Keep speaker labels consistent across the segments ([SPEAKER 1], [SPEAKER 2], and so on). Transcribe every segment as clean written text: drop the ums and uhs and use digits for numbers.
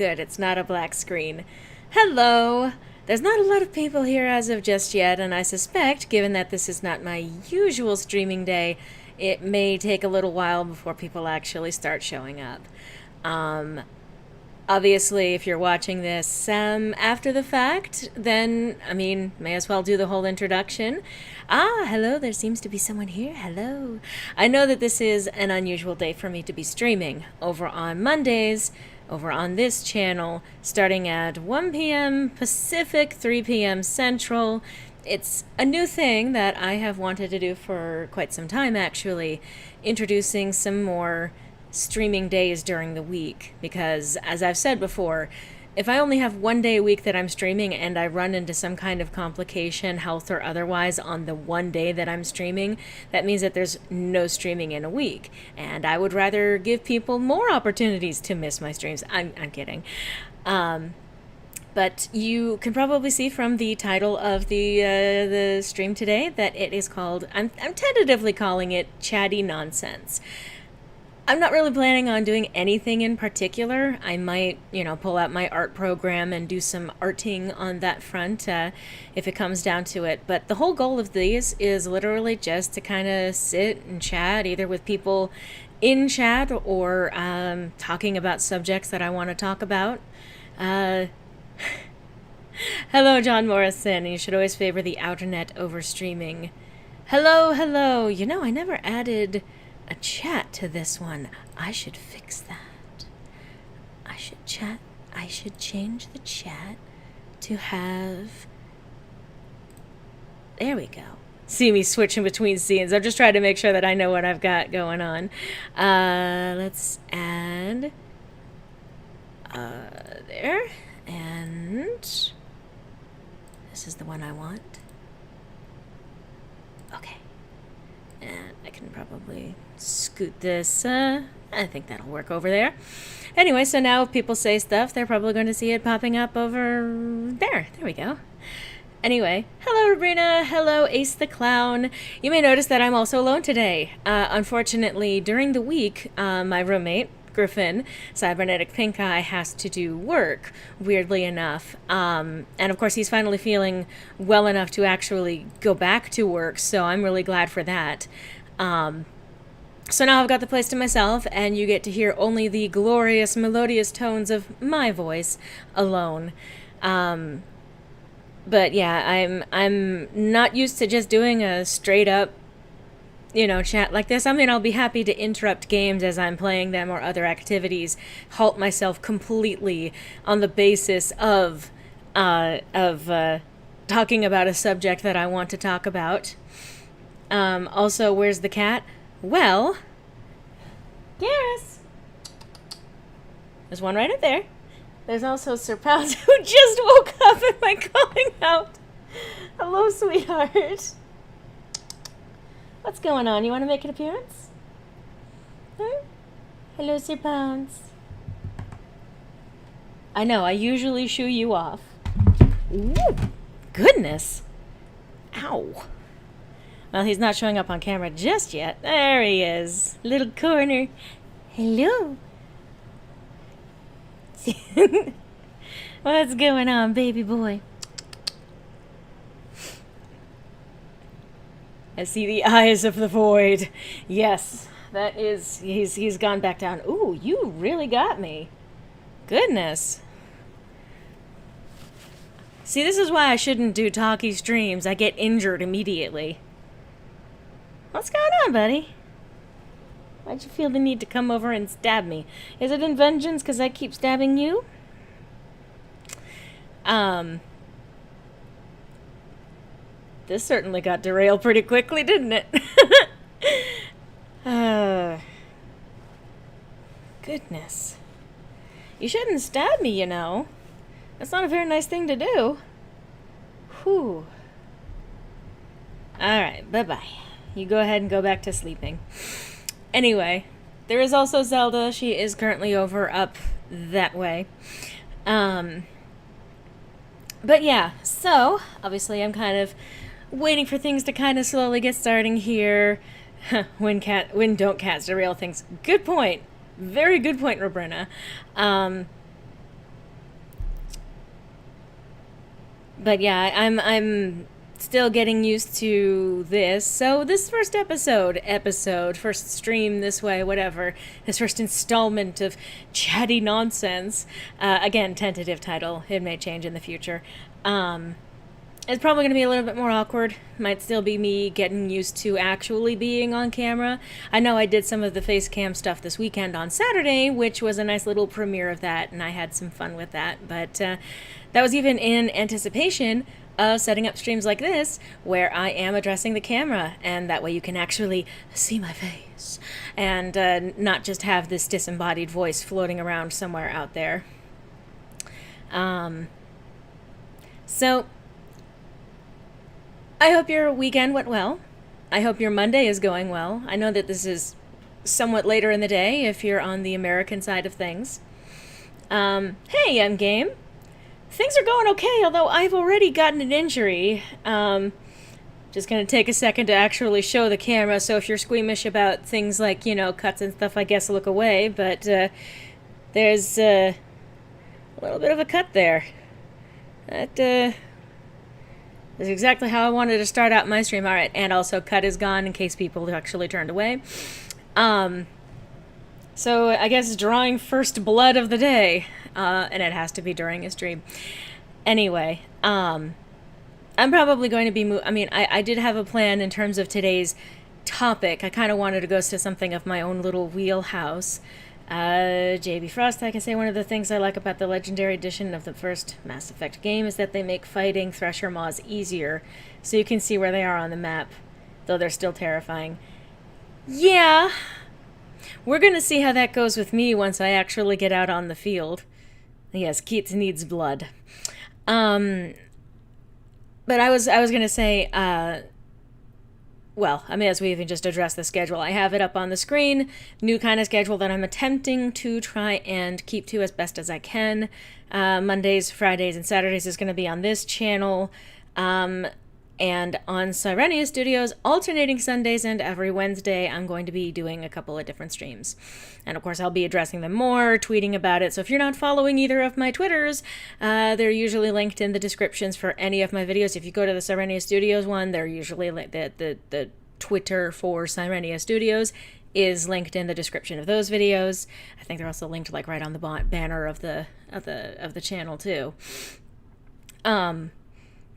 [SPEAKER 1] good. It's not a black screen. Hello! There's not a lot of people here as of just yet, and I suspect, given that this is not my usual streaming day, it may take a little while before people actually start showing up. Obviously, if you're watching this after the fact, then, may as well do the whole introduction. Ah, hello, there seems to be someone here. Hello. I know that this is an unusual day for me to be streaming. Over on Mondays, over on this channel, starting at 1 p.m. Pacific, 3 p.m. Central. It's a new thing that I have wanted to do for quite some time, actually, introducing some more streaming days during the week, because as I've said before, if I only have one day a week that I'm streaming and I run into some kind of complication, health or otherwise, on the one day that I'm streaming, that means that there's no streaming in a week, and I would rather give people more opportunities to miss my streams. I'm kidding. But you can probably see from the title of the stream today that it is called, I'm tentatively calling it Chatty Nonsense. I'm not really planning on doing anything in particular. I might, pull out my art program and do some arting on that front if it comes down to it. But the whole goal of these is literally just to kind of sit and chat, either with people in chat or talking about subjects that I want to talk about. Hello, John Morrison. You should always favor the outernet over streaming. Hello. I never added a chat to this one. I should fix that. I should change the chat to have... There we go. See me switching between scenes. I'm just trying to make sure that I know what I've got going on. Let's add... there. And... this is the one I want. Okay. And I can probably scoot this. I think that'll work over there. Anyway, so now if people say stuff, they're probably going to see it popping up over there. There we go. Anyway, hello, Sabrina. Hello, Ace the Clown. You may notice that I'm also alone today. Unfortunately, during the week, my roommate, Griffin, Cybernetic Pink Eye, has to do work, weirdly enough. And of course, he's finally feeling well enough to actually go back to work, so I'm really glad for that. So now I've got the place to myself, and you get to hear only the glorious, melodious tones of my voice alone. But yeah, I'm not used to just doing a straight up chat like this. I'll be happy to interrupt games as I'm playing them or other activities, halt myself completely on the basis of talking about a subject that I want to talk about. Also, where's the cat? Well, Garrus. There's one right up there. There's also Sir Pounds, who just woke up. Am I calling out? Hello, sweetheart. What's going on? You want to make an appearance? Huh? Hello, Sir Pounds. I know, I usually shoo you off. Ooh, goodness. Ow. Well, he's not showing up on camera just yet. There he is. Little corner. Hello. What's going on, baby boy? I see the eyes of the void. Yes, that is... He's gone back down. Ooh, you really got me. Goodness. See, this is why I shouldn't do talkie streams. I get injured immediately. What's going on, buddy? Why'd you feel the need to come over and stab me? Is it in vengeance because I keep stabbing you? This certainly got derailed pretty quickly, didn't it? Goodness. You shouldn't stab me, That's not a very nice thing to do. Whew. Alright, bye-bye. You go ahead and go back to sleeping. Anyway, there is also Zelda. She is currently up that way. But yeah, so, obviously I'm kind of waiting for things to kind of slowly get starting here. When don't cats derail things. Good point. Very good point, Roberta. But yeah, I'm still getting used to this. So this first stream this way, whatever, this first installment of Chatty Nonsense, again, tentative title, it may change in the future. It's probably going to be a little bit more awkward. Might still be me getting used to actually being on camera. I know I did some of the face cam stuff this weekend on Saturday, which was a nice little premiere of that, and I had some fun with that. But that was even in anticipation of setting up streams like this, where I am addressing the camera, and that way you can actually see my face, and not just have this disembodied voice floating around somewhere out there. So I hope your weekend went well. I hope your Monday is going well. I know that this is somewhat later in the day if you're on the American side of things. Hey, I'm game. Things are going okay, although I've already gotten an injury. Just gonna take a second to actually show the camera, so if you're squeamish about things like, cuts and stuff, I guess look away, but there's a little bit of a cut there. That is exactly how I wanted to start out my stream. Alright, and also cut is gone in case people actually turned away. So I guess drawing first blood of the day, and it has to be during a stream. Anyway, I'm probably going to be I did have a plan in terms of today's topic. I kind of wanted to go to something of my own little wheelhouse. JB Frost, I can say one of the things I like about the Legendary Edition of the first Mass Effect game is that they make fighting Thresher Maws easier, so you can see where they are on the map, though they're still terrifying. Yeah, we're gonna see how that goes with me once I actually get out on the field. Yes, Keats needs blood. But I was gonna say, well, I may as well even just address the schedule. I have it up on the screen. New kind of schedule that I'm attempting to try and keep to as best as I can. Mondays, Fridays, and Saturdays is going to be on this channel. And on Sirenia Studios, alternating Sundays and every Wednesday, I'm going to be doing a couple of different streams. And of course, I'll be addressing them more, tweeting about it. So if you're not following either of my Twitters, they're usually linked in the descriptions for any of my videos. If you go to the Sirenia Studios one, they're usually the Twitter for Sirenia Studios is linked in the description of those videos. I think they're also linked like right on the banner of the channel too.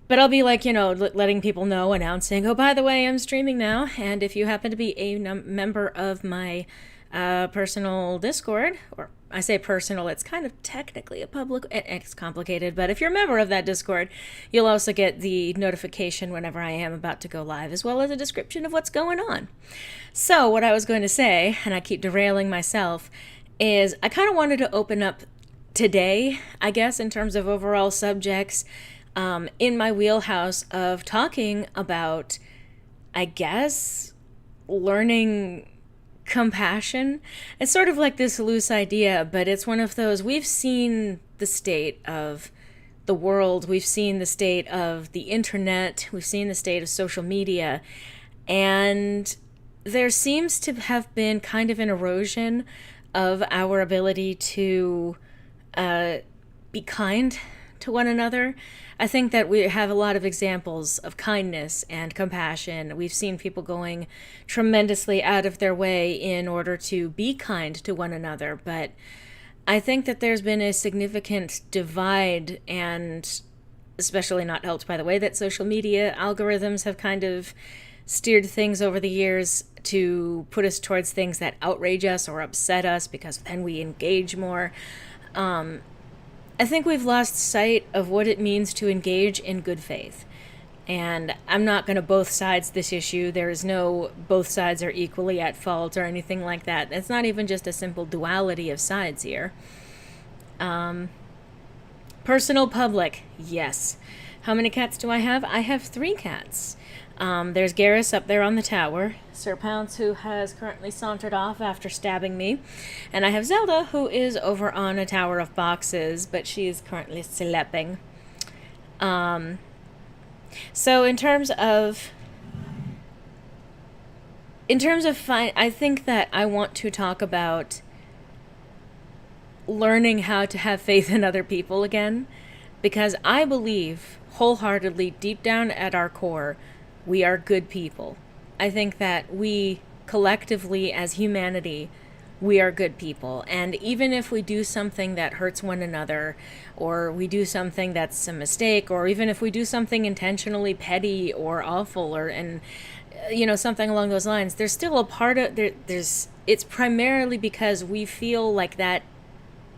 [SPEAKER 1] But I'll be like, letting people know, announcing, oh, by the way, I'm streaming now. And if you happen to be a member of my personal Discord, or I say personal, it's kind of technically a public, it's complicated, but if you're a member of that Discord, you'll also get the notification whenever I am about to go live, as well as a description of what's going on. So what I was going to say, and I keep derailing myself, is I kind of wanted to open up today, I guess, in terms of overall subjects, in my wheelhouse of talking about, I guess, learning compassion. It's sort of like this loose idea, but it's one of those, we've seen the state of the world, we've seen the state of the internet, we've seen the state of social media, and there seems to have been kind of an erosion of our ability to be kind to one another. I think that we have a lot of examples of kindness and compassion. We've seen people going tremendously out of their way in order to be kind to one another, but I think that there's been a significant divide, and especially not helped by the way that social media algorithms have kind of steered things over the years to put us towards things that outrage us or upset us, because then we engage more. I think we've lost sight of what it means to engage in good faith. And I'm not going to both sides this issue. There is no both sides are equally at fault or anything like that. It's not even just a simple duality of sides here. Personal, public, yes. How many cats do I have? I have 3 cats. There's Garrus up there on the tower, Sir Pounce, who has currently sauntered off after stabbing me, and I have Zelda, who is over on a tower of boxes, but she is currently sleeping. So in terms of I think that I want to talk about learning how to have faith in other people again. because I believe wholeheartedly, deep down at our core, we are good people. I think that we collectively, as humanity, we are good people. And even if we do something that hurts one another, or we do something that's a mistake, or even if we do something intentionally petty or awful, or something along those lines, there's still a part of there's it's primarily because we feel like that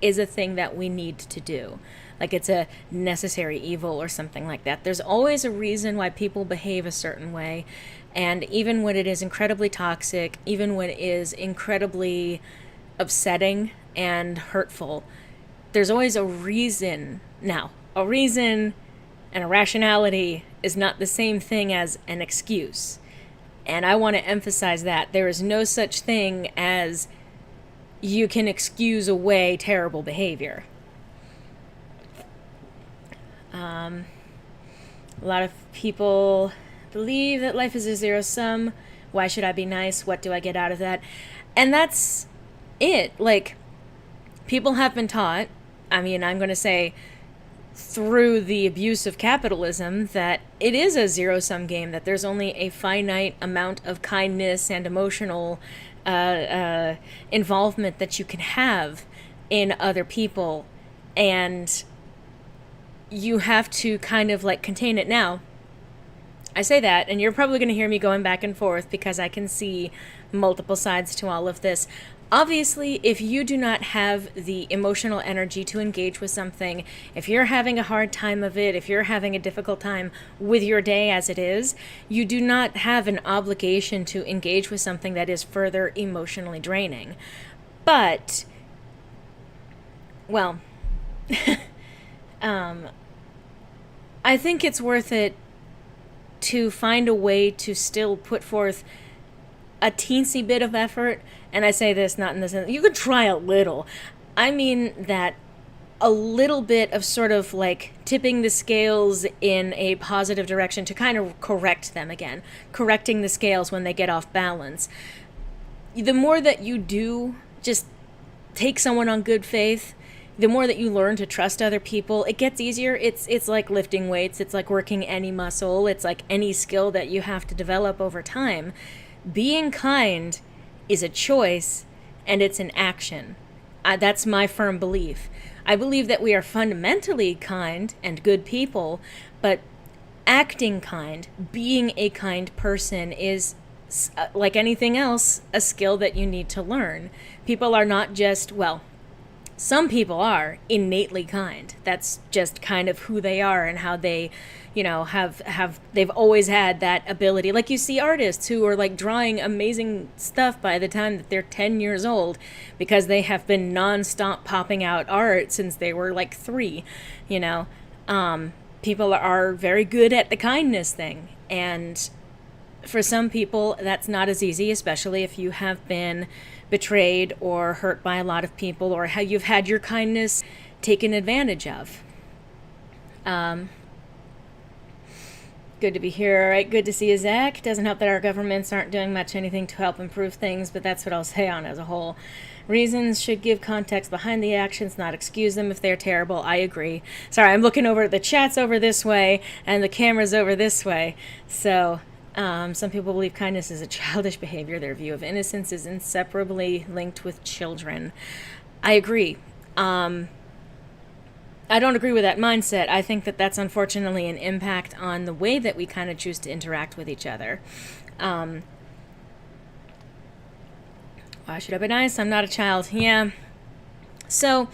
[SPEAKER 1] is a thing that we need to do. Like it's a necessary evil or something like that. There's always a reason why people behave a certain way. And even when it is incredibly toxic, even when it is incredibly upsetting and hurtful, there's always a reason. Now, a reason and a rationality is not the same thing as an excuse. And I want to emphasize that there is no such thing as you can excuse away terrible behavior. A lot of people believe that life is a zero sum. Why should I be nice? What do I get out of that? And that's it. Like, people have been taught, I'm going to say through the abuse of capitalism, that it is a zero sum game, that there's only a finite amount of kindness and emotional involvement that you can have in other people. And you have to kind of like contain it. Now, I say that, and you're probably going to hear me going back and forth because I can see multiple sides to all of this. Obviously, if you do not have the emotional energy to engage with something, if you're having a hard time of it, if you're having a difficult time with your day as it is, you do not have an obligation to engage with something that is further emotionally draining. But, well, I think it's worth it to find a way to still put forth a teensy bit of effort. And I say this not in the sense, you could try a little. I mean that a little bit of sort of like tipping the scales in a positive direction to kind of correct them again, correcting the scales when they get off balance. The more that you do just take someone on good faith, the more that you learn to trust other people, it gets easier. It's like lifting weights. It's like working any muscle. It's like any skill that you have to develop over time. Being kind is a choice, and it's an action. That's my firm belief. I believe that we are fundamentally kind and good people, but acting kind, being a kind person is, like anything else, a skill that you need to learn. People are not just, well, some people are innately kind. That's just kind of who they are and how they, they've always had that ability. Like you see artists who are like drawing amazing stuff by the time that they're 10 years old because they have been nonstop popping out art since they were like 3, People are very good at the kindness thing. And for some people, that's not as easy, especially if you have been betrayed or hurt by a lot of people, or how you've had your kindness taken advantage of. Good to be here. All right, good to see you, Zach. Doesn't help that our governments aren't doing much anything to help improve things, but that's what I'll say on as a whole. Reasons should give context behind the actions, not excuse them if they're terrible. I agree. Sorry, I'm looking over, the chat's over this way, and the camera's over this way. So, some people believe kindness is a childish behavior. Their view of innocence is inseparably linked with children. I agree. I don't agree with that mindset. I think that that's unfortunately an impact on the way that we kind of choose to interact with each other. Why should I be nice? I'm not a child. Yeah. So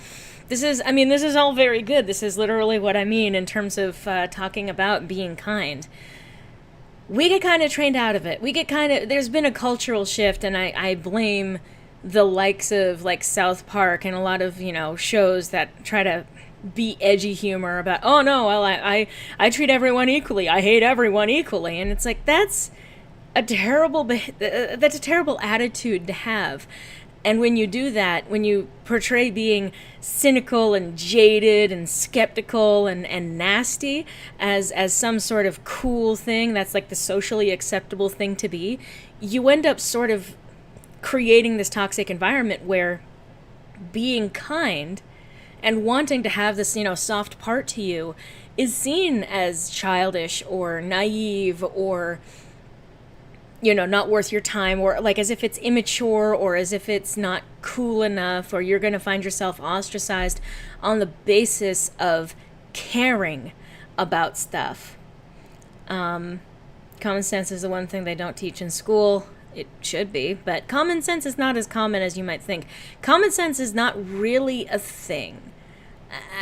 [SPEAKER 1] this is all very good. This is literally what I mean in terms of talking about being kind. We get kind of trained out of it. There's been a cultural shift, and I blame the likes of like South Park and a lot of, shows that try to be edgy humor about, oh no, well, I treat everyone equally. I hate everyone equally. And it's like, that's a terrible attitude to have. And when you do that, when you portray being cynical and jaded and skeptical and nasty as some sort of cool thing, that's like the socially acceptable thing to be, you end up sort of creating this toxic environment where being kind and wanting to have this, soft part to you is seen as childish or naive or, not worth your time, or like as if it's immature or as if it's not cool enough, or you're going to find yourself ostracized on the basis of caring about stuff. Common sense is the one thing they don't teach in school. It should be, but common sense is not as common as you might think. Common sense is not really a thing.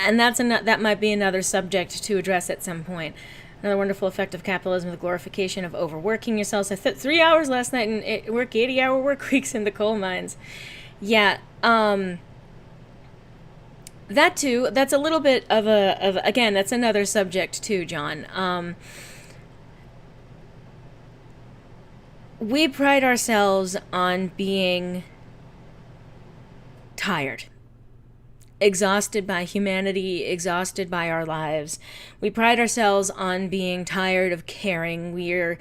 [SPEAKER 1] And that might be another subject to address at some point. Another wonderful effect of capitalism, the glorification of overworking yourselves. I 3 hours last night and work 80-hour work weeks in the coal mines. Yeah, that too. That's a little bit of again, that's another subject too, John. We pride ourselves on being tired, exhausted by humanity, exhausted by our lives. We pride ourselves on being tired of caring. We're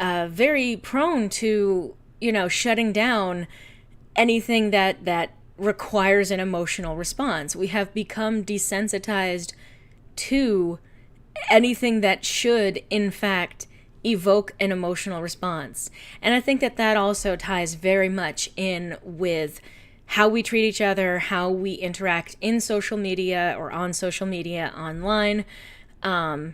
[SPEAKER 1] very prone to, shutting down anything that requires an emotional response. We have become desensitized to anything that should, in fact, evoke an emotional response. And I think that also ties very much in with how we treat each other, how we interact in social media or on social media online. I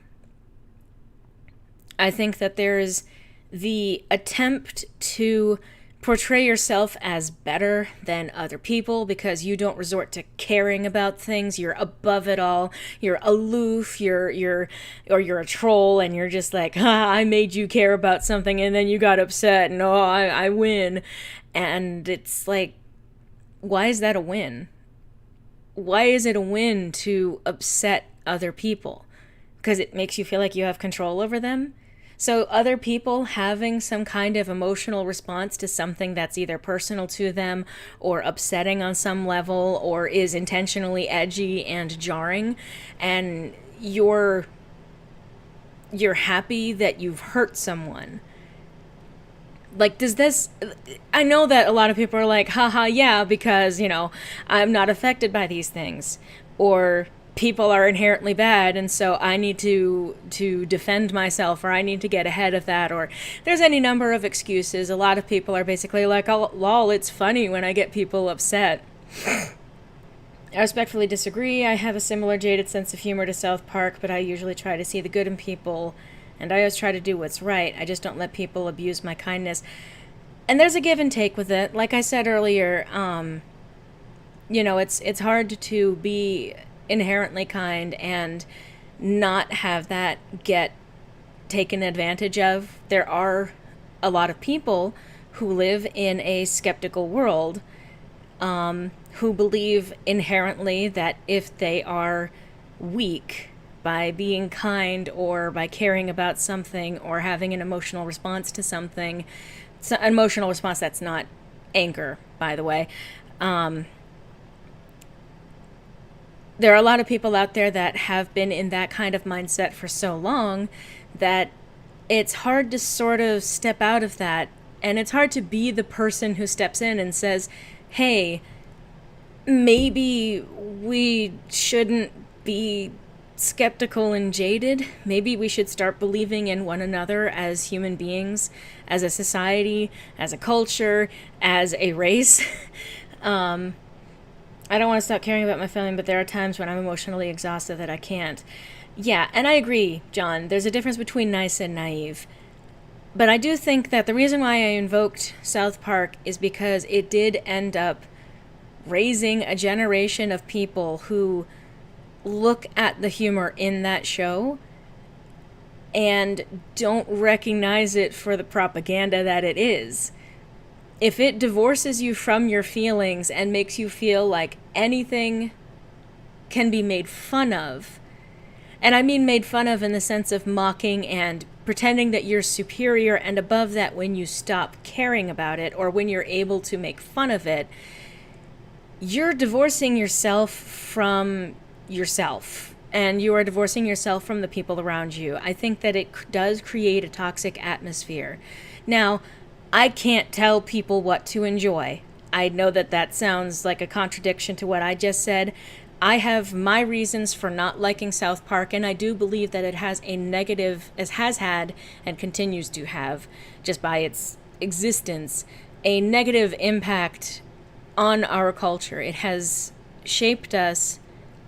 [SPEAKER 1] think that there's the attempt to portray yourself as better than other people because you don't resort to caring about things. You're above it all. You're aloof. You're a troll, and you're just like, I made you care about something, and then you got upset, and I win. And it's like, why is that a win? Why is it a win to upset other people? Because it makes you feel like you have control over them? So other people having some kind of emotional response to something that's either personal to them or upsetting on some level or is intentionally edgy and jarring, and you're happy that you've hurt someone. Like, does this... I know that a lot of people are like, haha, yeah, because, I'm not affected by these things. Or people are inherently bad, and so I need to defend myself, or I need to get ahead of that, or there's any number of excuses. A lot of people are basically like, oh, lol, it's funny when I get people upset. I respectfully disagree. I have a similar jaded sense of humor to South Park, but I usually try to see the good in people, and I always try to do what's right. I just don't let people abuse my kindness. And there's a give and take with it. Like I said earlier, it's hard to be inherently kind and not have that get taken advantage of. There are a lot of people who live in a skeptical world, who believe inherently that if they are weak by being kind or by caring about something or having an emotional response to something, an emotional response that's not anger, by the way, there are a lot of people out there that have been in that kind of mindset for so long that it's hard to sort of step out of that. And it's hard to be the person who steps in and says, hey, maybe we shouldn't be skeptical and jaded. Maybe we should start believing in one another as human beings, as a society, as a culture, as a race. I don't want to stop caring about my family, but there are times when I'm emotionally exhausted that I can't. Yeah, and I agree, John. There's a difference between nice and naive. But I do think that the reason why I invoked South Park is because it did end up raising a generation of people who look at the humor in that show and don't recognize it for the propaganda that it is. If it divorces you from your feelings and makes you feel like anything can be made fun of, and I mean made fun of in the sense of mocking and pretending that you're superior and above that when you stop caring about it or when you're able to make fun of it, you're divorcing yourself from yourself, and you are divorcing yourself from the people around you. I think that it does create a toxic atmosphere. Now, I can't tell people what to enjoy. I know that sounds like a contradiction to what I just said. I have my reasons for not liking South Park, and I do believe that it has a negative, as has had and continues to have, just by its existence, a negative impact on our culture. It has shaped us,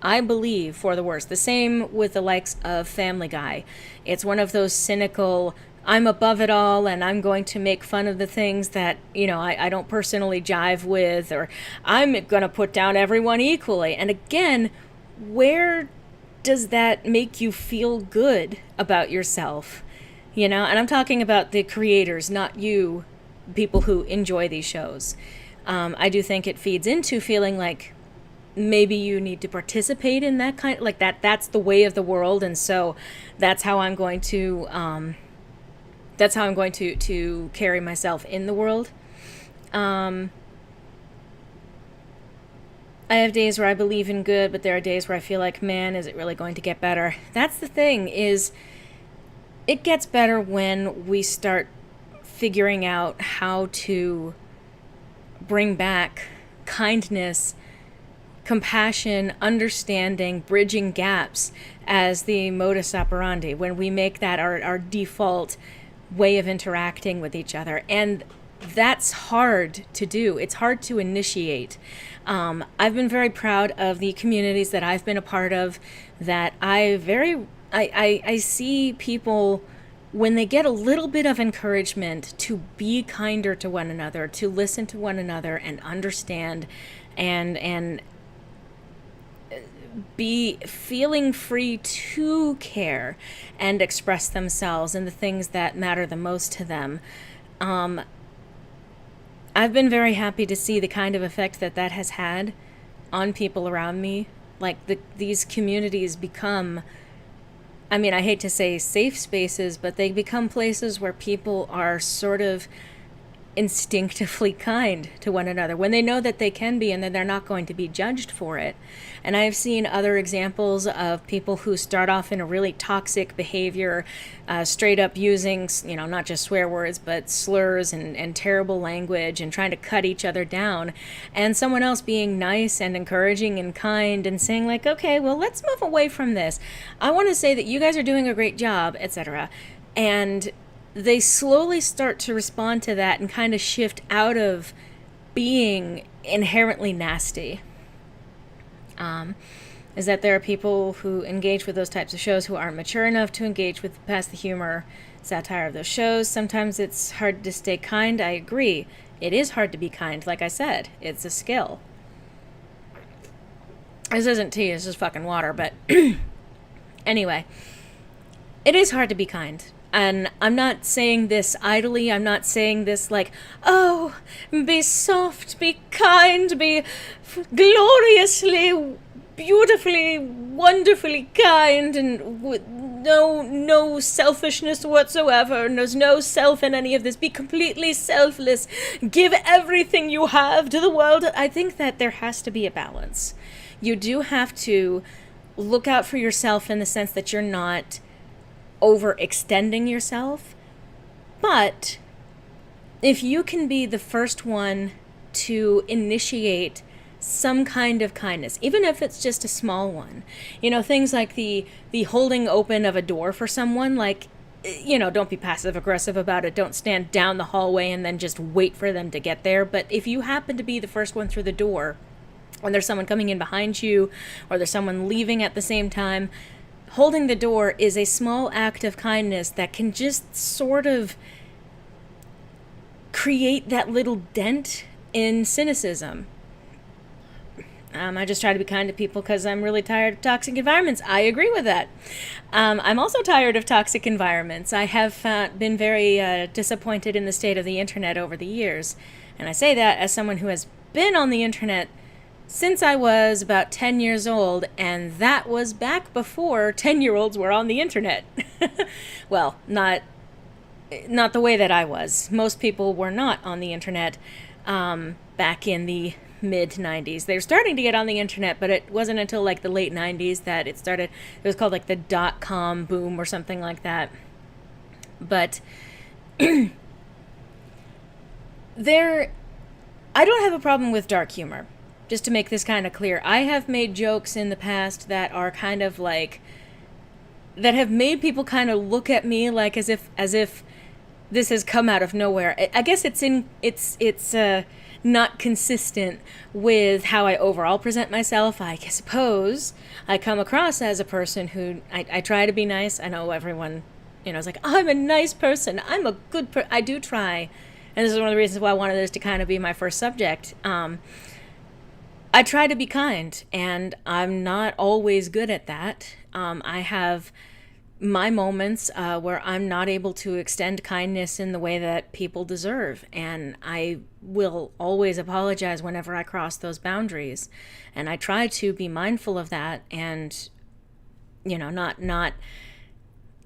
[SPEAKER 1] I believe, for the worse. The same with the likes of Family Guy. It's one of those cynical, I'm above it all and I'm going to make fun of the things that, I don't personally jive with, or I'm going to put down everyone equally. And again, where does that make you feel good about yourself? And I'm talking about the creators, not you, people who enjoy these shows. I do think it feeds into feeling like maybe you need to participate in that kind, like that's the way of the world, and so that's how I'm going to to carry myself in the world. I have days where I believe in good, but there are days where I feel like, man, is it really going to get better? That's the thing, is it gets better when we start figuring out how to bring back kindness, compassion, understanding, bridging gaps as the modus operandi, when we make that our default way of interacting with each other. And that's hard to do. It's hard to initiate. I've been very proud of the communities that I've been a part of, that I see people, when they get a little bit of encouragement to be kinder to one another, to listen to one another and understand, and be feeling free to care and express themselves and the things that matter the most to them. I've been very happy to see the kind of effect that has had on people around me. Like these communities become, I mean, I hate to say safe spaces, but they become places where people are sort of instinctively kind to one another when they know that they can be, and that they're not going to be judged for it. And I've seen other examples of people who start off in a really toxic behavior, straight up using, not just swear words, but slurs and terrible language, and trying to cut each other down. And someone else being nice and encouraging and kind and saying like, okay, well, let's move away from this. I want to say that you guys are doing a great job, etc. And they slowly start to respond to that and kind of shift out of being inherently nasty. Is that there are people who engage with those types of shows who aren't mature enough to engage with past the humor, satire of those shows. Sometimes it's hard to stay kind. I agree. It is hard to be kind. Like I said, it's a skill. This isn't tea, this is fucking water, but anyway, it is hard to be kind. And I'm not saying this idly. I'm not saying this like, oh, be soft, be kind, be gloriously, beautifully, wonderfully kind, and with no selfishness whatsoever. And there's no self in any of this. Be completely selfless. Give everything you have to the world. I think that there has to be a balance. You do have to look out for yourself in the sense that you're not overextending yourself. But if you can be the first one to initiate some kind of kindness, even if it's just a small one, things like the holding open of a door for someone, like, don't be passive aggressive about it. Don't stand down the hallway and then just wait for them to get there. But if you happen to be the first one through the door, and there's someone coming in behind you, or there's someone leaving at the same time, holding the door is a small act of kindness that can just sort of create that little dent in cynicism. I just try to be kind to people because I'm really tired of toxic environments. I agree with that. I'm also tired of toxic environments. I have been very disappointed in the state of the internet over the years. And I say that as someone who has been on the internet since I was about 10 years old, and that was back before 10-year-olds were on the internet. Well, not the way that I was. Most people were not on the internet back in the mid-90s. They were starting to get on the internet, but it wasn't until like the late 90s that it started. It was called like the .com boom or something like that. But I don't have a problem with dark humor. just to make this kind of clear, I have made jokes in the past that are kind of like, that have made people kind of look at me like as if this has come out of nowhere. I guess it's not consistent with how I overall present myself. I suppose I come across as a person who I try to be nice. I know everyone, is like, oh, I'm a nice person. I'm a good person. I do try. And this is one of the reasons why I wanted this to kind of be my first subject. I try to be kind, and I'm not always good at that. I have my moments where I'm not able to extend kindness in the way that people deserve, and I will always apologize whenever I cross those boundaries. And I try to be mindful of that, and not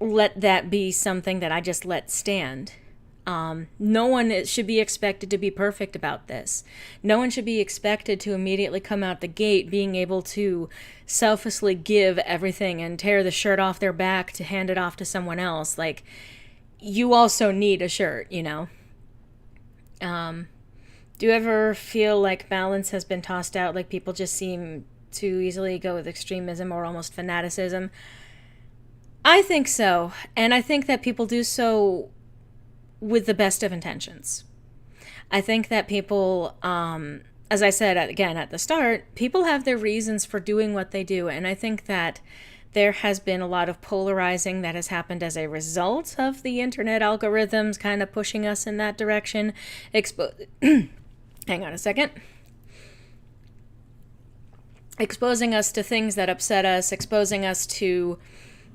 [SPEAKER 1] let that be something that I just let stand. No one should be expected to be perfect about this. No one should be expected to immediately come out the gate being able to selflessly give everything and tear the shirt off their back to hand it off to someone else. Like, you also need a shirt, Do you ever feel like balance has been tossed out? Like, people just seem to easily go with extremism or almost fanaticism? I think so. And I think that people do so with the best of intentions. I think that people, as I said again at the start, people have their reasons for doing what they do. And I think that there has been a lot of polarizing that has happened as a result of the internet algorithms kind of pushing us in that direction. Hang on a second. Exposing us to things that upset us, exposing us to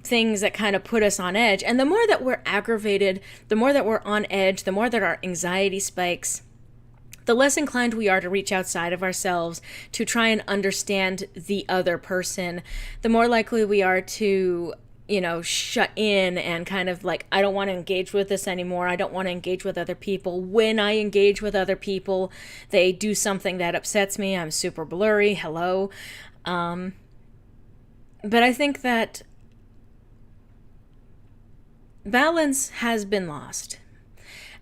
[SPEAKER 1] things that kind of put us on edge. And the more that we're aggravated, the more that we're on edge, the more that our anxiety spikes, the less inclined we are to reach outside of ourselves to try and understand the other person, the more likely we are to, shut in and kind of like, I don't want to engage with this anymore. I don't want to engage with other people. When I engage with other people, they do something that upsets me. I'm super blurry. Hello. But I think that balance has been lost.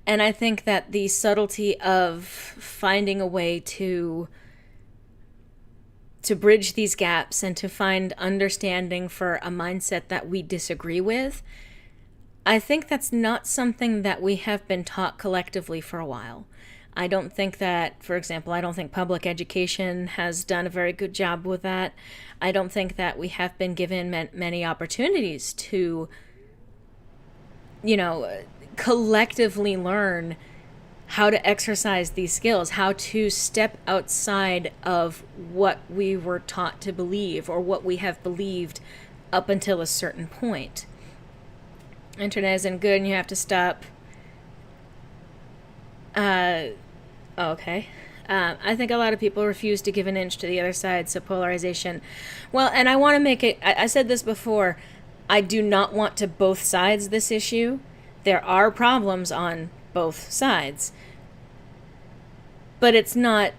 [SPEAKER 1] And I think that the subtlety of finding a way to bridge these gaps and to find understanding for a mindset that we disagree with, I think that's not something that we have been taught collectively for a while. I don't think that, for example, I don't think public education has done a very good job with that. I don't think that we have been given many opportunities to collectively learn how to exercise these skills, how to step outside of what we were taught to believe or what we have believed up until a certain point. Internet isn't good and you have to stop. Okay. I think a lot of people refuse to give an inch to the other side, so polarization. Well, and I want to make it, I said this before, I do not want to both sides this issue. There are problems on both sides. But it's not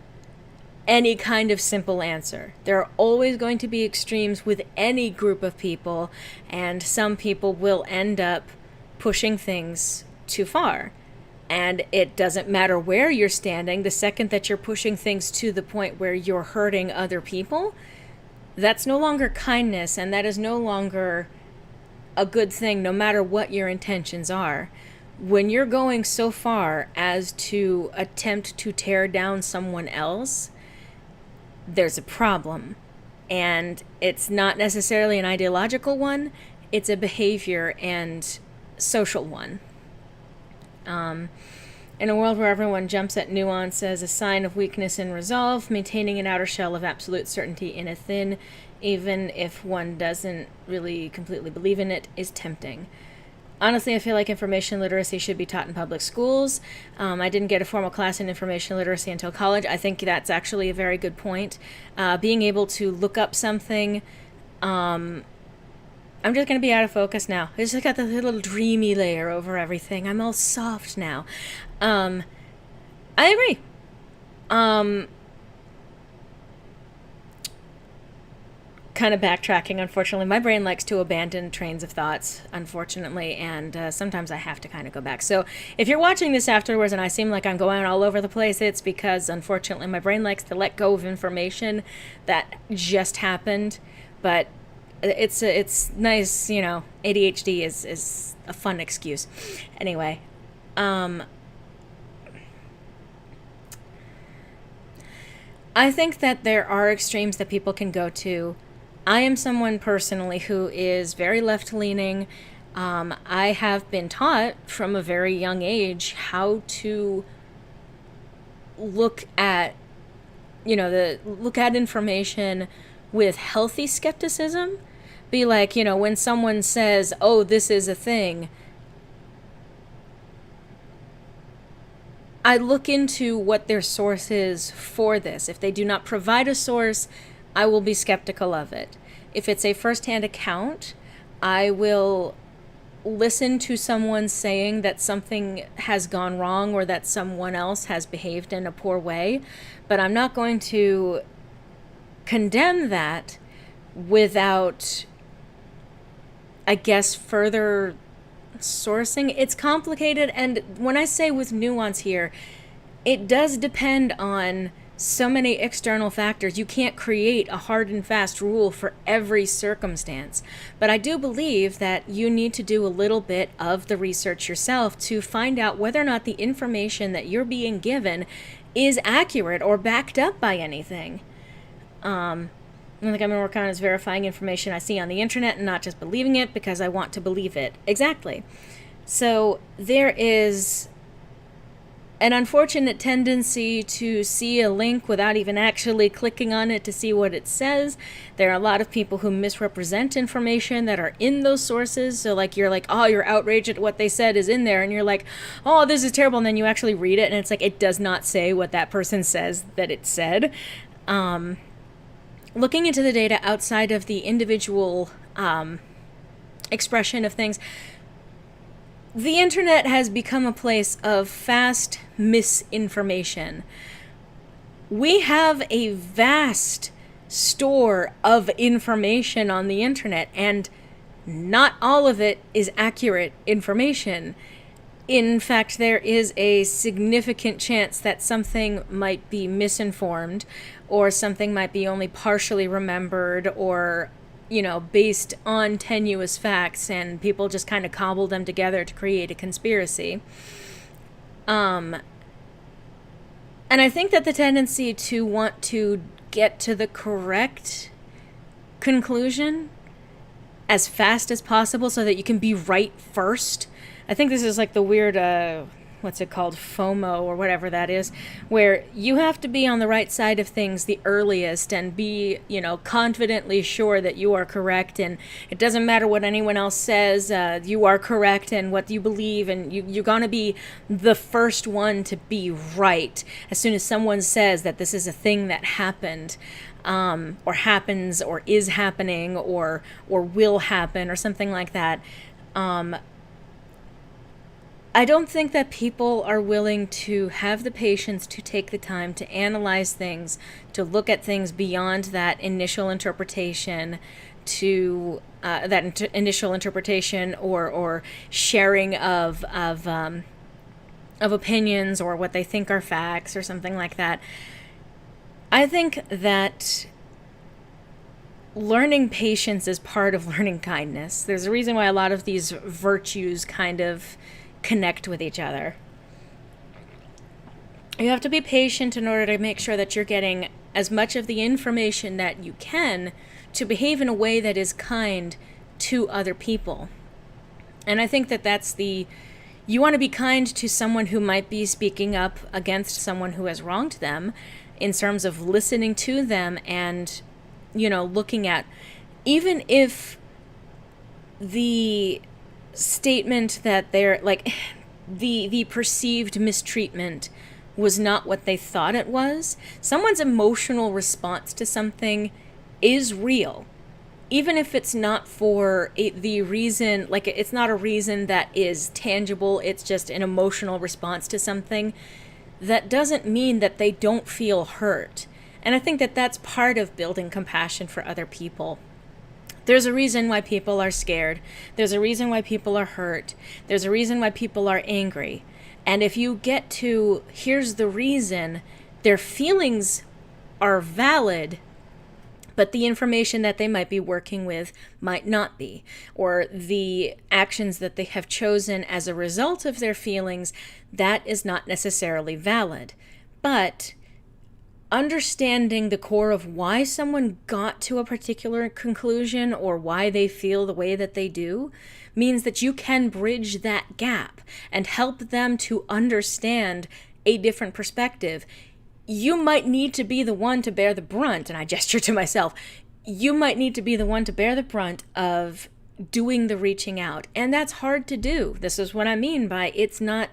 [SPEAKER 1] any kind of simple answer. There are always going to be extremes with any group of people, and some people will end up pushing things too far. And it doesn't matter where you're standing, the second that you're pushing things to the point where you're hurting other people, that's no longer kindness, and that is no longer a good thing, no matter what your intentions are. When you're going so far as to attempt to tear down someone else, there's a problem. And it's not necessarily an ideological one, it's a behavior and social one. In a world where everyone jumps at nuance as a sign of weakness and resolve, maintaining an outer shell of absolute certainty in a thin, even if one doesn't really completely believe in it, is tempting. Honestly, I feel like information literacy should be taught in public schools. I didn't get a formal class in information literacy until college. I think that's actually a very good point. Being able to look up something. I'm just going to be out of focus now. I just got the little dreamy layer over everything. I'm all soft now. I agree. kind of backtracking, unfortunately. My brain likes to abandon trains of thoughts, unfortunately, and sometimes I have to kind of go back. So if you're watching this afterwards and I seem like I'm going all over the place, it's because, unfortunately, my brain likes to let go of information that just happened. But it's nice, you know, ADHD is a fun excuse. Anyway, I think that there are extremes that people can go to. I am someone personally who is very left-leaning. I have been taught from a very young age how to look at, look at information with healthy skepticism. Be like, when someone says, oh, this is a thing, I look into what their source is for this. If they do not provide a source, I will be skeptical of it. If it's a first-hand account, I will listen to someone saying that something has gone wrong or that someone else has behaved in a poor way, but I'm not going to condemn that without, I guess, further sourcing. It's complicated, and when I say with nuance here, it does depend on so many external factors. You can't create a hard and fast rule for every circumstance, but I do believe that you need to do a little bit of the research yourself to find out whether or not the information that you're being given is accurate or backed up by anything. I think I'm more kind of verifying information I see on the internet and not just believing it because I want to believe it. Exactly. So there is an unfortunate tendency to see a link without even actually clicking on it to see what it says. There are a lot of people who misrepresent information that are in those sources. So like you're like, oh, you're outraged at what they said is in there, and you're like, oh, this is terrible, and then you actually read it and it's like it does not say what that person says that it said. Looking into the data outside of the individual expression of things, the internet has become a place of fast misinformation. We have a vast store of information on the internet, and not all of it is accurate information. In fact, there is a significant chance that something might be misinformed, or something might be only partially remembered, or based on tenuous facts, and people just kind of cobble them together to create a conspiracy. And I think that the tendency to want to get to the correct conclusion as fast as possible so that you can be right first. I think this is like the weird, what's it called, FOMO or whatever that is, where you have to be on the right side of things the earliest and be, confidently sure that you are correct, and it doesn't matter what anyone else says, you are correct and what you believe, and you're gonna be the first one to be right as soon as someone says that this is a thing that happened, or happens, or is happening, or will happen, or something like that. I don't think that people are willing to have the patience to take the time to analyze things, to look at things beyond that initial interpretation, or sharing of opinions or what they think are facts or something like that. I think that learning patience is part of learning kindness. There's a reason why a lot of these virtues kind of connect with each other. You have to be patient in order to make sure that you're getting as much of the information that you can to behave in a way that is kind to other people. And I think that that's you want to be kind to someone who might be speaking up against someone who has wronged them, in terms of listening to them and, looking at, even if the statement that they're like, the perceived mistreatment was not what they thought it was, someone's emotional response to something is real, even if it's not for the reason, like it's not a reason that is tangible, it's just an emotional response to something. That doesn't mean that they don't feel hurt. And I think that that's part of building compassion for other people. There's a reason why people are scared. There's a reason why people are hurt. There's a reason why people are angry. And if you get to, here's the reason, their feelings are valid, but the information that they might be working with might not be. Or the actions that they have chosen as a result of their feelings, that is not necessarily valid. But understanding the core of why someone got to a particular conclusion or why they feel the way that they do means that you can bridge that gap and help them to understand a different perspective. You might need to be the one to bear the brunt, and I gesture to myself, you might need to be the one to bear the brunt of doing the reaching out. And that's hard to do. This is what I mean by it's not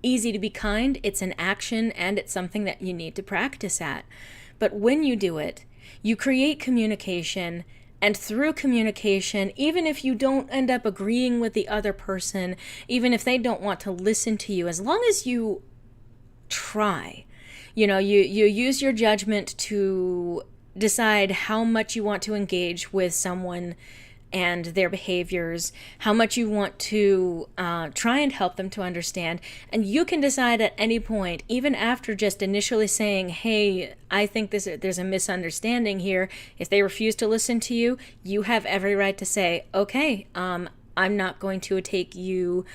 [SPEAKER 1] easy to be kind. It's an action, and it's something that you need to practice at. But when you do it, you create communication, and through communication, even if you don't end up agreeing with the other person, even if they don't want to listen to you, as long as you try, you use your judgment to decide how much you want to engage with someone and their behaviors, how much you want to try and help them to understand. And you can decide at any point, even after just initially saying, hey, I think there's a misunderstanding here. If they refuse to listen to you, you have every right to say, okay, I'm not going to take you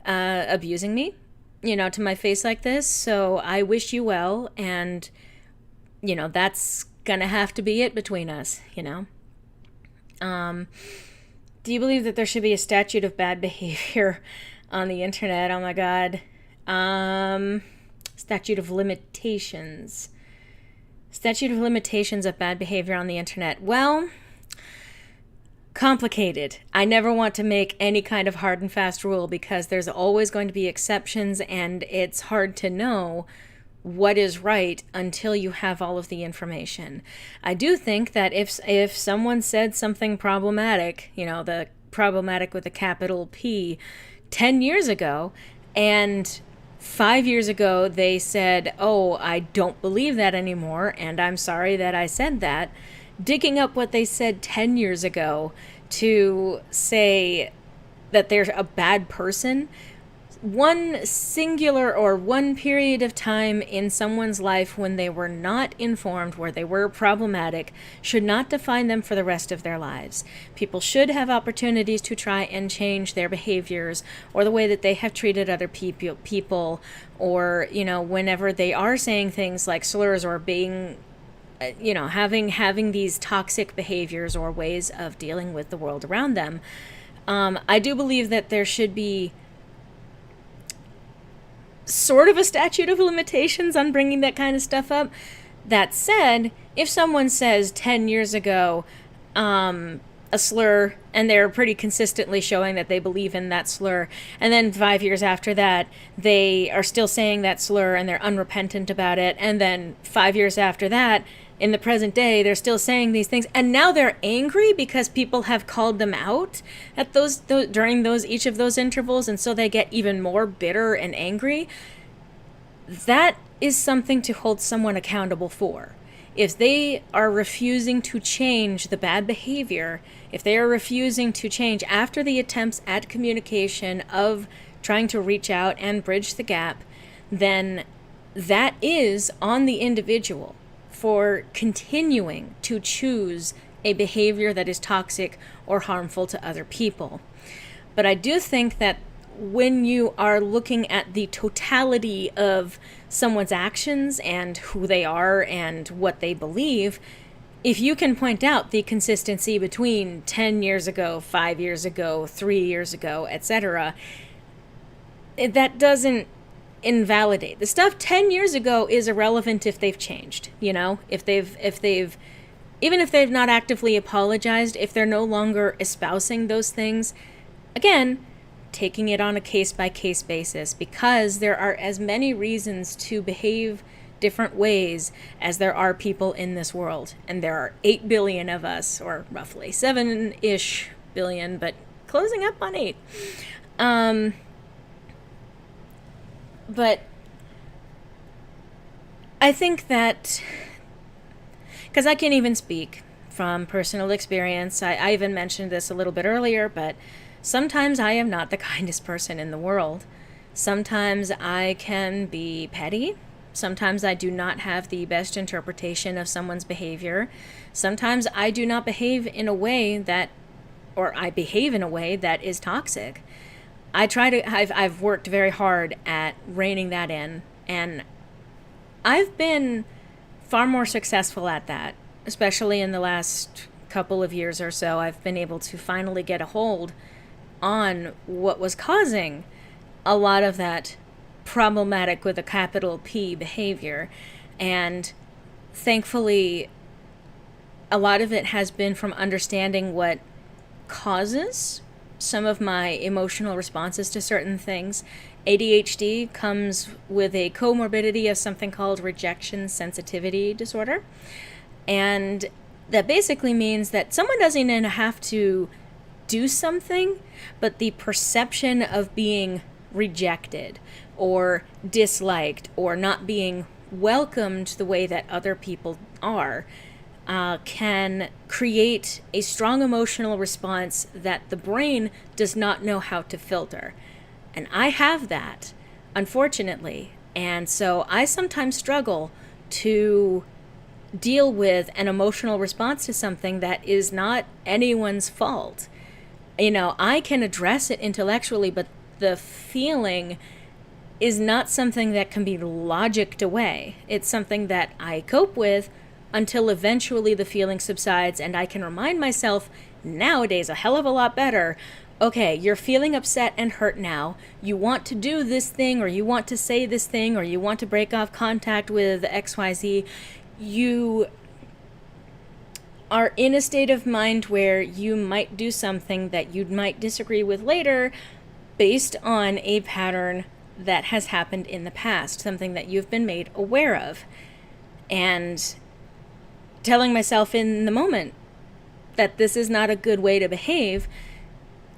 [SPEAKER 1] abusing me, to my face like this. So I wish you well. And, that's going to have to be it between us, Do you believe that there should be a statute of bad behavior on the internet? Oh my God. Statute of limitations. Statute of limitations of bad behavior on the internet. Well, complicated. I never want to make any kind of hard and fast rule because there's always going to be exceptions, and it's hard to know what is right until you have all of the information. I do think that if someone said something problematic, the problematic with a capital P, 10 years ago, and 5 years ago they said, oh, I don't believe that anymore, and I'm sorry that I said that, digging up what they said 10 years ago to say that they're a bad person, one singular or one period of time in someone's life when they were not informed, where they were problematic, should not define them for the rest of their lives. People should have opportunities to try and change their behaviors or the way that they have treated other people, or, whenever they are saying things like slurs or being, having these toxic behaviors or ways of dealing with the world around them. I do believe that there should be sort of a statute of limitations on bringing that kind of stuff up. That said, if someone says 10 years ago a slur, and they're pretty consistently showing that they believe in that slur, and then 5 years after that they are still saying that slur and they're unrepentant about it, and then 5 years after that, in the present day, they're still saying these things, and now they're angry because people have called them out at during each of those intervals, and so they get even more bitter and angry. That is something to hold someone accountable for. If they are refusing to change the bad behavior, if they are refusing to change after the attempts at communication of trying to reach out and bridge the gap, then that is on the individual for continuing to choose a behavior that is toxic or harmful to other people. But I do think that when you are looking at the totality of someone's actions and who they are and what they believe, if you can point out the consistency between 10 years ago, 5 years ago, 3 years ago, etc., that doesn't invalidate. The stuff 10 years ago is irrelevant if they've changed, if they've even if they've not actively apologized, if they're no longer espousing those things, again, taking it on a case-by-case basis, because there are as many reasons to behave different ways as there are people in this world. And there are 8 billion of us, or roughly 7-ish billion, but closing up on 8. But I think that, because I can't even speak from personal experience. I even mentioned this a little bit earlier, but sometimes I am not the kindest person in the world. Sometimes I can be petty. Sometimes I do not have the best interpretation of someone's behavior. Sometimes I do not behave in a way that, or I behave in a way that is toxic. I've worked very hard at reining that in, and I've been far more successful at that, especially in the last couple of years or so. I've been able to finally get a hold on what was causing a lot of that problematic with a capital P behavior. And thankfully, a lot of it has been from understanding what causes some of my emotional responses to certain things. ADHD comes with a comorbidity of something called rejection sensitivity disorder. And that basically means that someone doesn't even have to do something, but the perception of being rejected or disliked or not being welcomed the way that other people are can create a strong emotional response that the brain does not know how to filter. And I have that, unfortunately. And so I sometimes struggle to deal with an emotional response to something that is not anyone's fault. You know, I can address it intellectually, but the feeling is not something that can be logicked away. It's something that I cope with until eventually the feeling subsides and I can remind myself nowadays a hell of a lot better. Okay, you're feeling upset and hurt now. You want to do this thing, or you want to say this thing, or you want to break off contact with XYZ. You are in a state of mind where you might do something that you might disagree with later based on a pattern that has happened in the past, something that you've been made aware of. And telling myself in the moment that this is not a good way to behave,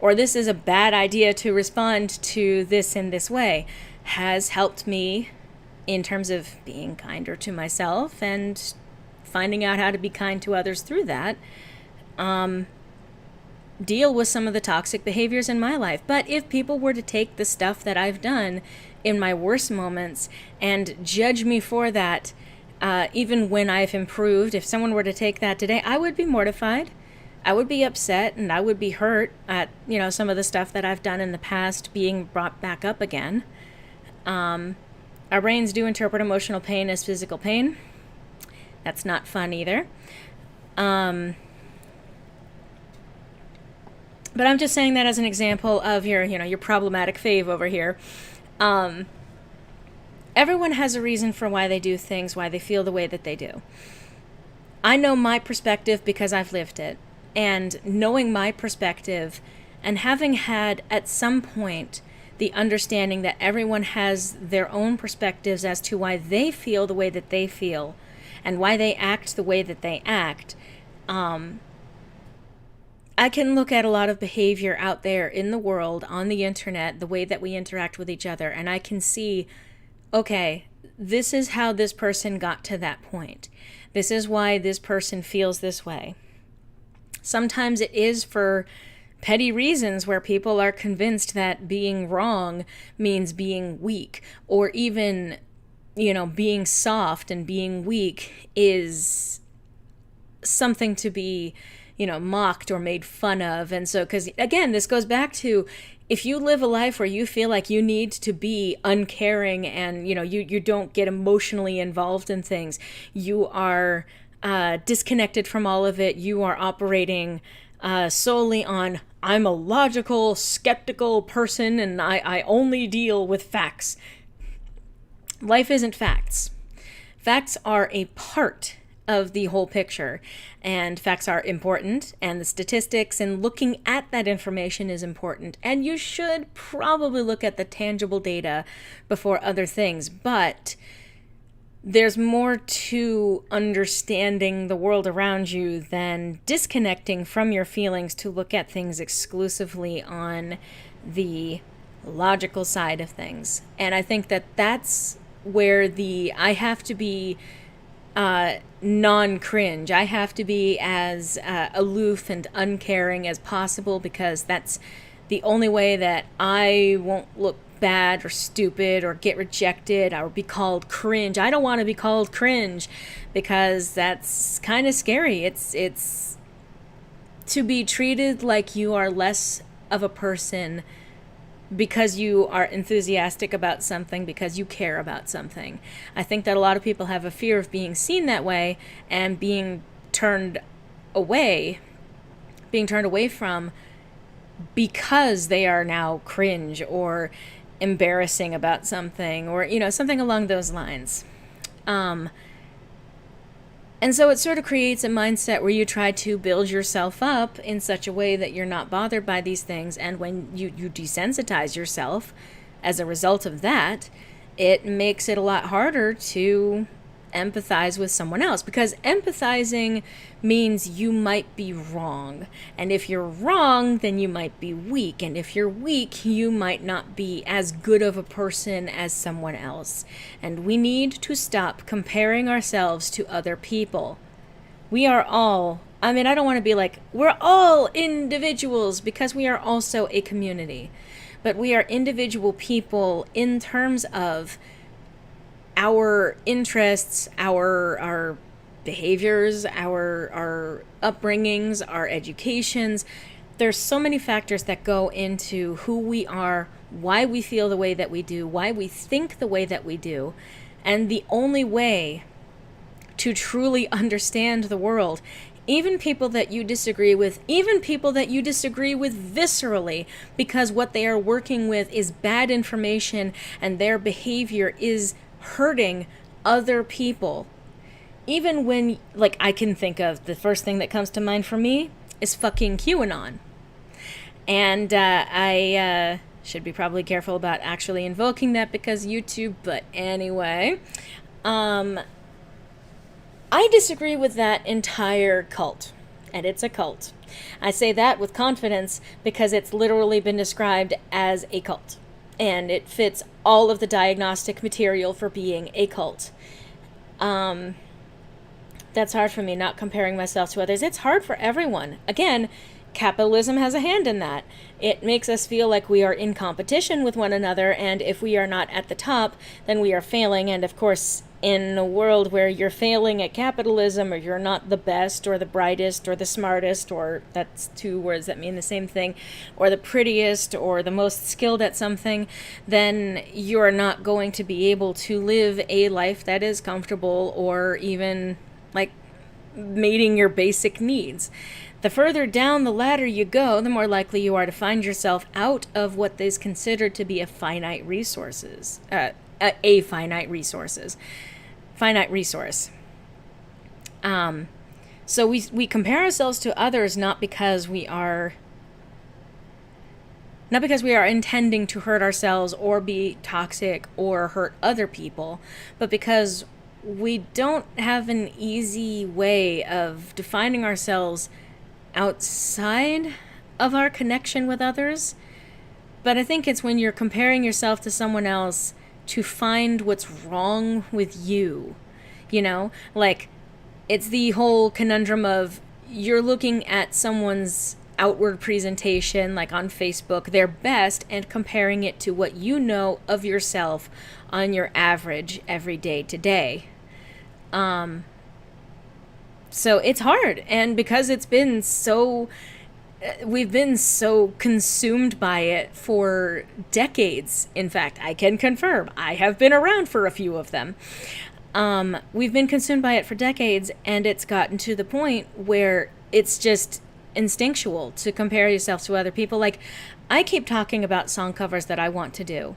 [SPEAKER 1] or this is a bad idea to respond to this in this way, has helped me in terms of being kinder to myself and finding out how to be kind to others through that. Deal with some of the toxic behaviors in my life. But if people were to take the stuff that I've done in my worst moments and judge me for that, even when I've improved, if someone were to take that today, I would be mortified. I would be upset and I would be hurt at, some of the stuff that I've done in the past being brought back up again. Our brains do interpret emotional pain as physical pain. That's not fun either. But I'm just saying that as an example of your problematic fave over here. Everyone has a reason for why they do things, why they feel the way that they do. I know my perspective because I've lived it. And knowing my perspective and having had at some point the understanding that everyone has their own perspectives as to why they feel the way that they feel and why they act the way that they act, I can look at a lot of behavior out there in the world, on the internet, the way that we interact with each other, and I can see, okay, this is how this person got to that point. This is why this person feels this way. Sometimes it is for petty reasons where people are convinced that being wrong means being weak, or even, being soft and being weak is something to be, mocked or made fun of. And so, because again, this goes back to, if you live a life where you feel like you need to be uncaring and, you don't get emotionally involved in things, you are disconnected from all of it, you are operating solely on, I'm a logical, skeptical person and I only deal with facts. Life isn't facts. Facts are a part of the whole picture, and facts are important, and the statistics and looking at that information is important, and you should probably look at the tangible data before other things, but there's more to understanding the world around you than disconnecting from your feelings to look at things exclusively on the logical side of things. And I think that that's where I have to be non-cringe. I have to be as aloof and uncaring as possible, because that's the only way that I won't look bad or stupid or get rejected or be called cringe. I don't want to be called cringe, because that's kind of scary. It's to be treated like you are less of a person because you are enthusiastic about something, because you care about something. I think that a lot of people have a fear of being seen that way and turned away, being turned away from, because they are now cringe or embarrassing about something, or, something along those lines. And so it sort of creates a mindset where you try to build yourself up in such a way that you're not bothered by these things. And when you desensitize yourself as a result of that, it makes it a lot harder to empathize with someone else, because empathizing means you might be wrong. And if you're wrong, then you might be weak. And if you're weak, you might not be as good of a person as someone else. And we need to stop comparing ourselves to other people. We are all, I don't want to be like, we're all individuals, because we are also a community. But we are individual people in terms of our interests, our behaviors, our upbringings, our educations. There's so many factors that go into who we are, why we feel the way that we do, why we think the way that we do. And the only way to truly understand the world, even people that you disagree with, even people that you disagree with viscerally, because what they are working with is bad information and their behavior is hurting other people. Even when, like, I can think of, the first thing that comes to mind for me is fucking QAnon. And I should be probably careful about actually invoking that because YouTube, but anyway. I disagree with that entire cult. And it's a cult. I say that with confidence because it's literally been described as a cult. And it fits all of the diagnostic material for being a cult. That's hard for me, not comparing myself to others. It's hard for everyone. Again, capitalism has a hand in that. It makes us feel like we are in competition with one another, and if we are not at the top, then we are failing. And of course, in a world where you're failing at capitalism, or you're not the best or the brightest or the smartest, or that's two words that mean the same thing, or the prettiest or the most skilled at something, then you're not going to be able to live a life that is comfortable or even like meeting your basic needs. The further down the ladder you go, the more likely you are to find yourself out of what is considered to be a finite resource. So we compare ourselves to others not because we are intending to hurt ourselves or be toxic or hurt other people, but because we don't have an easy way of defining ourselves outside of our connection with others. But I think it's when you're comparing yourself to someone else to find what's wrong with you. Like, it's the whole conundrum of you're looking at someone's outward presentation, like on Facebook, their best, and comparing it to what you know of yourself on your average everyday to day. So it's hard, and because we've been so consumed by it for decades. In fact, I can confirm, I have been around for a few of them. We've been consumed by it for decades, and it's gotten to the point where it's just instinctual to compare yourself to other people. Like, I keep talking about song covers that I want to do.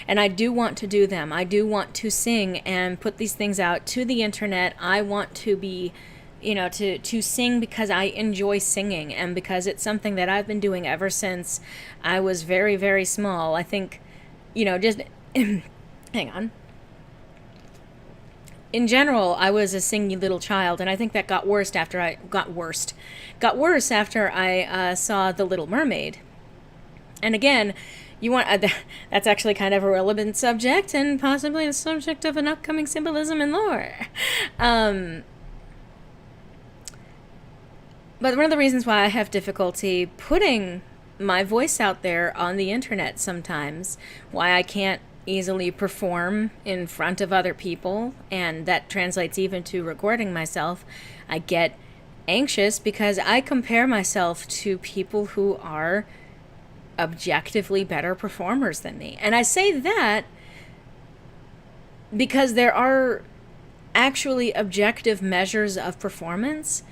[SPEAKER 1] And I do want to do them. I do want to sing and put these things out to the internet. I want to be, to sing because I enjoy singing and because it's something that I've been doing ever since I was very, very small. I think, just, hang on. In general, I was a singy little child, and I think that got worse after I saw The Little Mermaid. And again, You want that's actually kind of a relevant subject and possibly the subject of an upcoming symbolism and lore. But one of the reasons why I have difficulty putting my voice out there on the internet sometimes, why I can't easily perform in front of other people, and that translates even to recording myself, I get anxious because I compare myself to people who are objectively better performers than me. And I say that because there are actually objective measures of performance.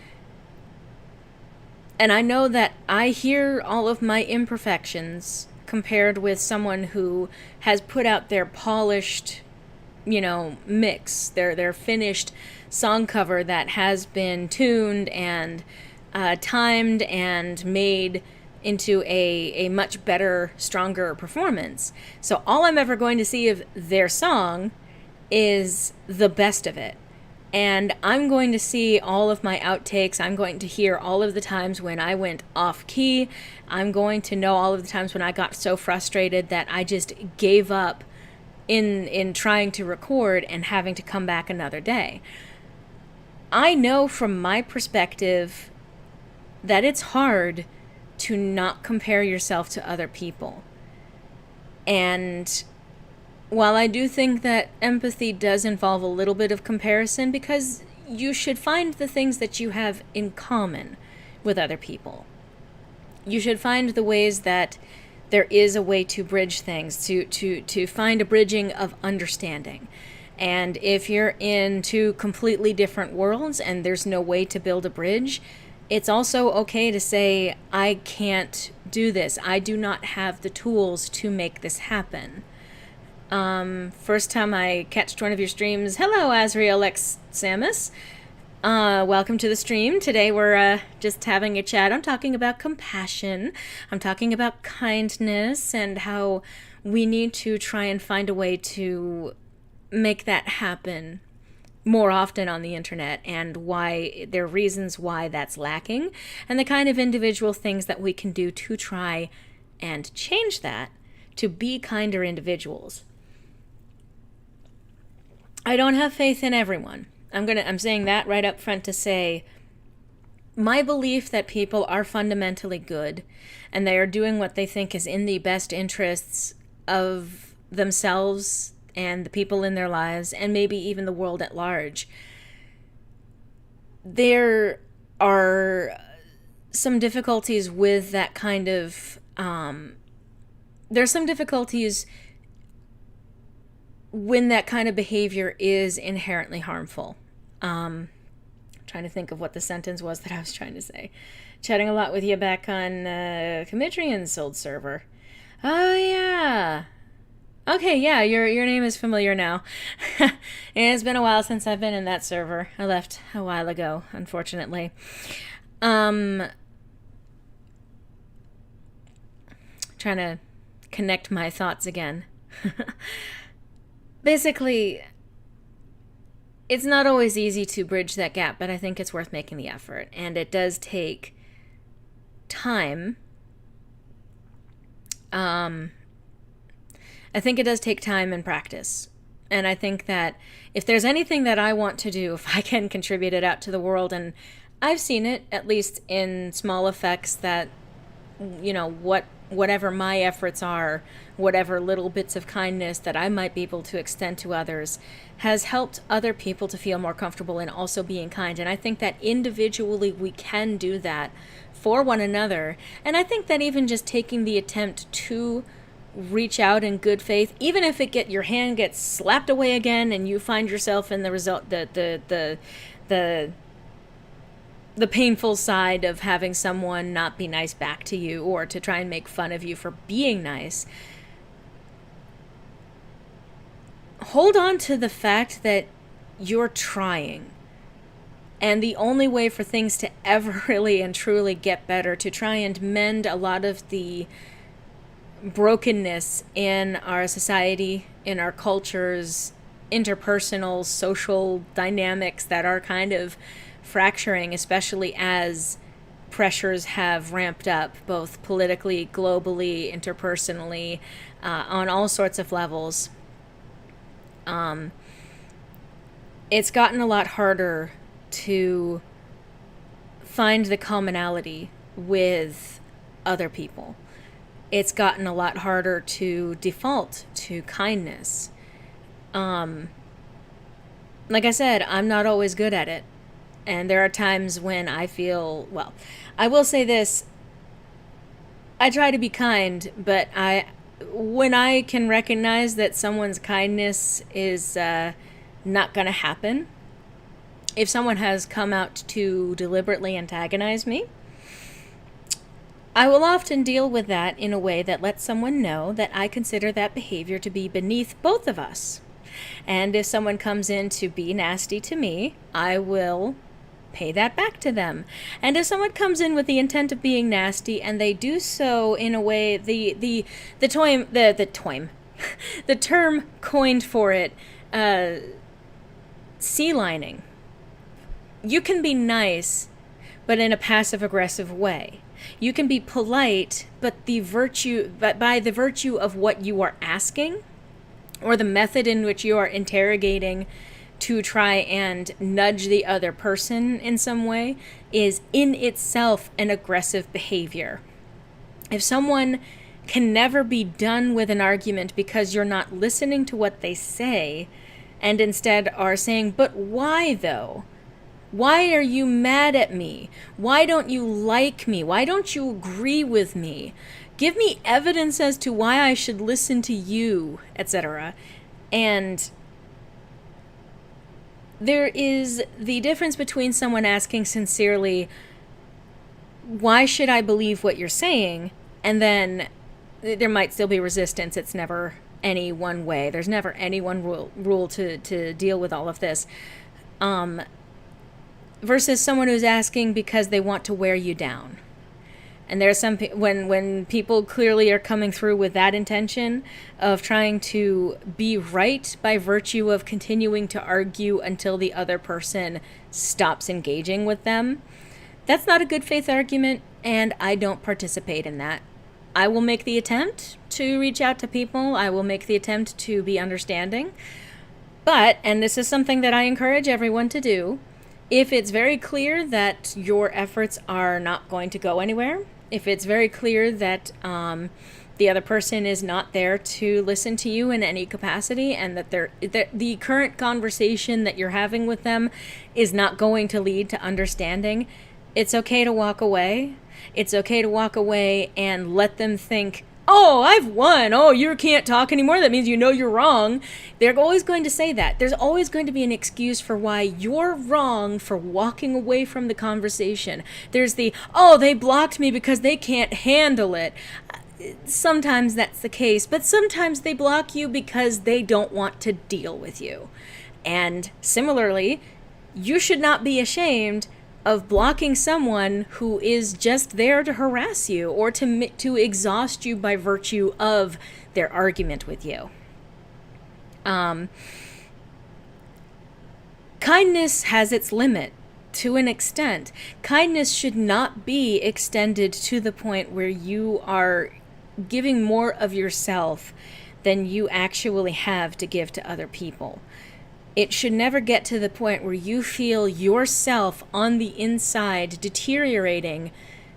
[SPEAKER 1] And I know that I hear all of my imperfections compared with someone who has put out their polished, mix, their finished song cover that has been tuned and timed and made into a much better, stronger performance. So all I'm ever going to see of their song is the best of it. And I'm going to see all of my outtakes. I'm going to hear all of the times when I went off key. I'm going to know all of the times when I got so frustrated that I just gave up in trying to record and having to come back another day. I know from my perspective that it's hard to not compare yourself to other people. And while I do think that empathy does involve a little bit of comparison, because you should find the things that you have in common with other people. You should find the ways that there is a way to bridge things, to find a bridging of understanding. And if you're in two completely different worlds and there's no way to build a bridge, it's also okay to say, I can't do this. I do not have the tools to make this happen. First time I catched one of your streams. Hello, Azriel X Samus. Welcome to the stream. Today we're just having a chat. I'm talking about compassion. I'm talking about kindness and how we need to try and find a way to make that happen more often on the internet, and why there are reasons why that's lacking, and the kind of individual things that we can do to try and change that to be kinder individuals. I don't have faith in everyone. I'm saying that right up front to say my belief that people are fundamentally good and they are doing what they think is in the best interests of themselves and the people in their lives, and maybe even the world at large. There are some difficulties with that kind of... there's some difficulties when that kind of behavior is inherently harmful. Trying to think of what the sentence was that I was trying to say. Chatting a lot with you back on Comidrian's old server. Oh, yeah. Okay, yeah, your name is familiar now. It's been a while since I've been in that server. I left a while ago, unfortunately. Trying to connect my thoughts again. Basically, it's not always easy to bridge that gap, but I think it's worth making the effort. And it does take time. I think it does take time and practice. And I think that if there's anything that I want to do, if I can contribute it out to the world, and I've seen it, at least in small effects, that, whatever my efforts are, whatever little bits of kindness that I might be able to extend to others, has helped other people to feel more comfortable in also being kind. And I think that individually we can do that for one another. And I think that even just taking the attempt to reach out in good faith, even if your hand gets slapped away again and you find yourself in the result, the painful side of having someone not be nice back to you, or to try and make fun of you for being nice, hold on to the fact that you're trying. And the only way for things to ever really and truly get better, to try and mend a lot of the brokenness in our society, in our cultures, interpersonal, social dynamics that are kind of fracturing, especially as pressures have ramped up, both politically, globally, interpersonally, on all sorts of levels. It's gotten a lot harder to find the commonality with other people. It's gotten a lot harder to default to kindness. Like I said, I'm not always good at it. And there are times when I feel, well, I will say this, I try to be kind, but when I can recognize that someone's kindness is not going to happen, if someone has come out to deliberately antagonize me, I will often deal with that in a way that lets someone know that I consider that behavior to be beneath both of us. And if someone comes in to be nasty to me, I will pay that back to them. And if someone comes in with the intent of being nasty and they do so in a way, the term coined for it, sea lining. You can be nice, but in a passive-aggressive way. You can be polite, but by the virtue of what you are asking, or the method in which you are interrogating to try and nudge the other person in some way, is in itself an aggressive behavior. If someone can never be done with an argument because you're not listening to what they say, and instead are saying, but why though? Why are you mad at me? Why don't you like me? Why don't you agree with me? Give me evidence as to why I should listen to you, etc. And there is the difference between someone asking sincerely, why should I believe what you're saying? And then there might still be resistance. It's never any one way. There's never any one rule to deal with all of this. Versus someone who's asking because they want to wear you down. And there's some when people clearly are coming through with that intention of trying to be right by virtue of continuing to argue until the other person stops engaging with them. That's not a good faith argument, and I don't participate in that. I will make the attempt to reach out to people. I will make the attempt to be understanding. But, and this is something that I encourage everyone to do, if it's very clear that your efforts are not going to go anywhere, if it's very clear that the other person is not there to listen to you in any capacity, and that the current conversation that you're having with them is not going to lead to understanding, it's okay to walk away. It's okay to walk away and let them think, oh, I've won. Oh, you can't talk anymore. That means you know you're wrong. They're always going to say that. There's always going to be an excuse for why you're wrong for walking away from the conversation. There's they blocked me because they can't handle it. Sometimes that's the case, but sometimes they block you because they don't want to deal with you. And similarly, you should not be ashamed of blocking someone who is just there to harass you or to exhaust you by virtue of their argument with you. Kindness has its limit to an extent. Kindness should not be extended to the point where you are giving more of yourself than you actually have to give to other people. It should never get to the point where you feel yourself on the inside deteriorating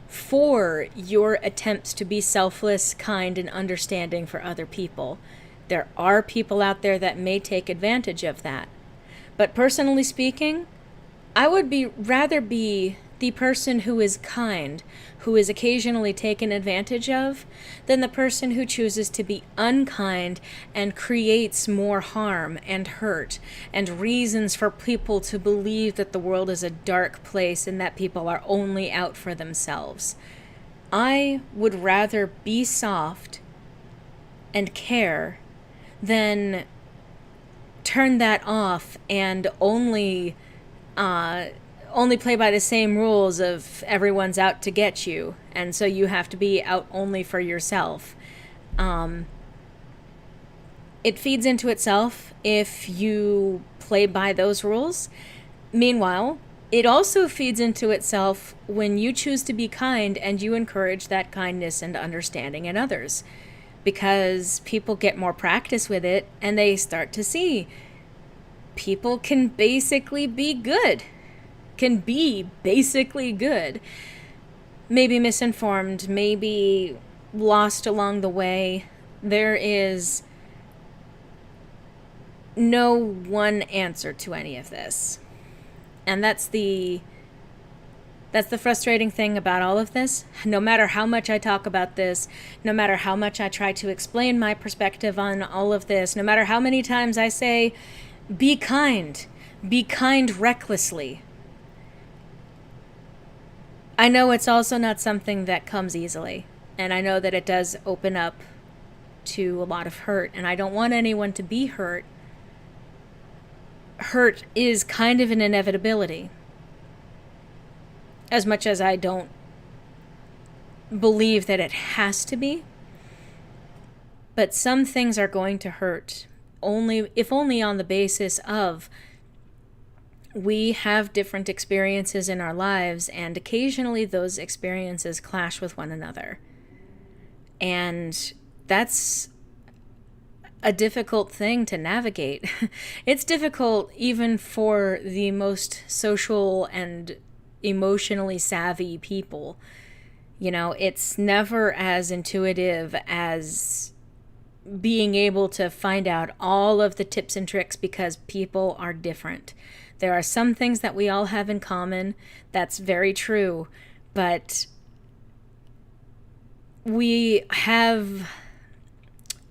[SPEAKER 1] for your attempts to be selfless, kind, and understanding for other people. There are people out there that may take advantage of that. But personally speaking, I would rather be the person who is kind, who is occasionally taken advantage of, than the person who chooses to be unkind and creates more harm and hurt and reasons for people to believe that the world is a dark place and that people are only out for themselves. I would rather be soft and care than turn that off and only play by the same rules of everyone's out to get you, and so you have to be out only for yourself. It feeds into itself if you play by those rules. Meanwhile, it also feeds into itself when you choose to be kind and you encourage that kindness and understanding in others, because people get more practice with it and they start to see people can basically be good, maybe misinformed, maybe lost along the way. There is no one answer to any of this. And that's the frustrating thing about all of this. No matter how much I talk about this, no matter how much I try to explain my perspective on all of this, no matter how many times I say, be kind recklessly, I know it's also not something that comes easily. And I know that it does open up to a lot of hurt. And I don't want anyone to be hurt. Hurt is kind of an inevitability. As much as I don't believe that it has to be. But some things are going to hurt, if only on the basis of we have different experiences in our lives, and occasionally those experiences clash with one another. And that's a difficult thing to navigate. It's difficult even for the most social and emotionally savvy people. You know, it's never as intuitive as being able to find out all of the tips and tricks, because people are different. There are some things that we all have in common. That's very true. But we have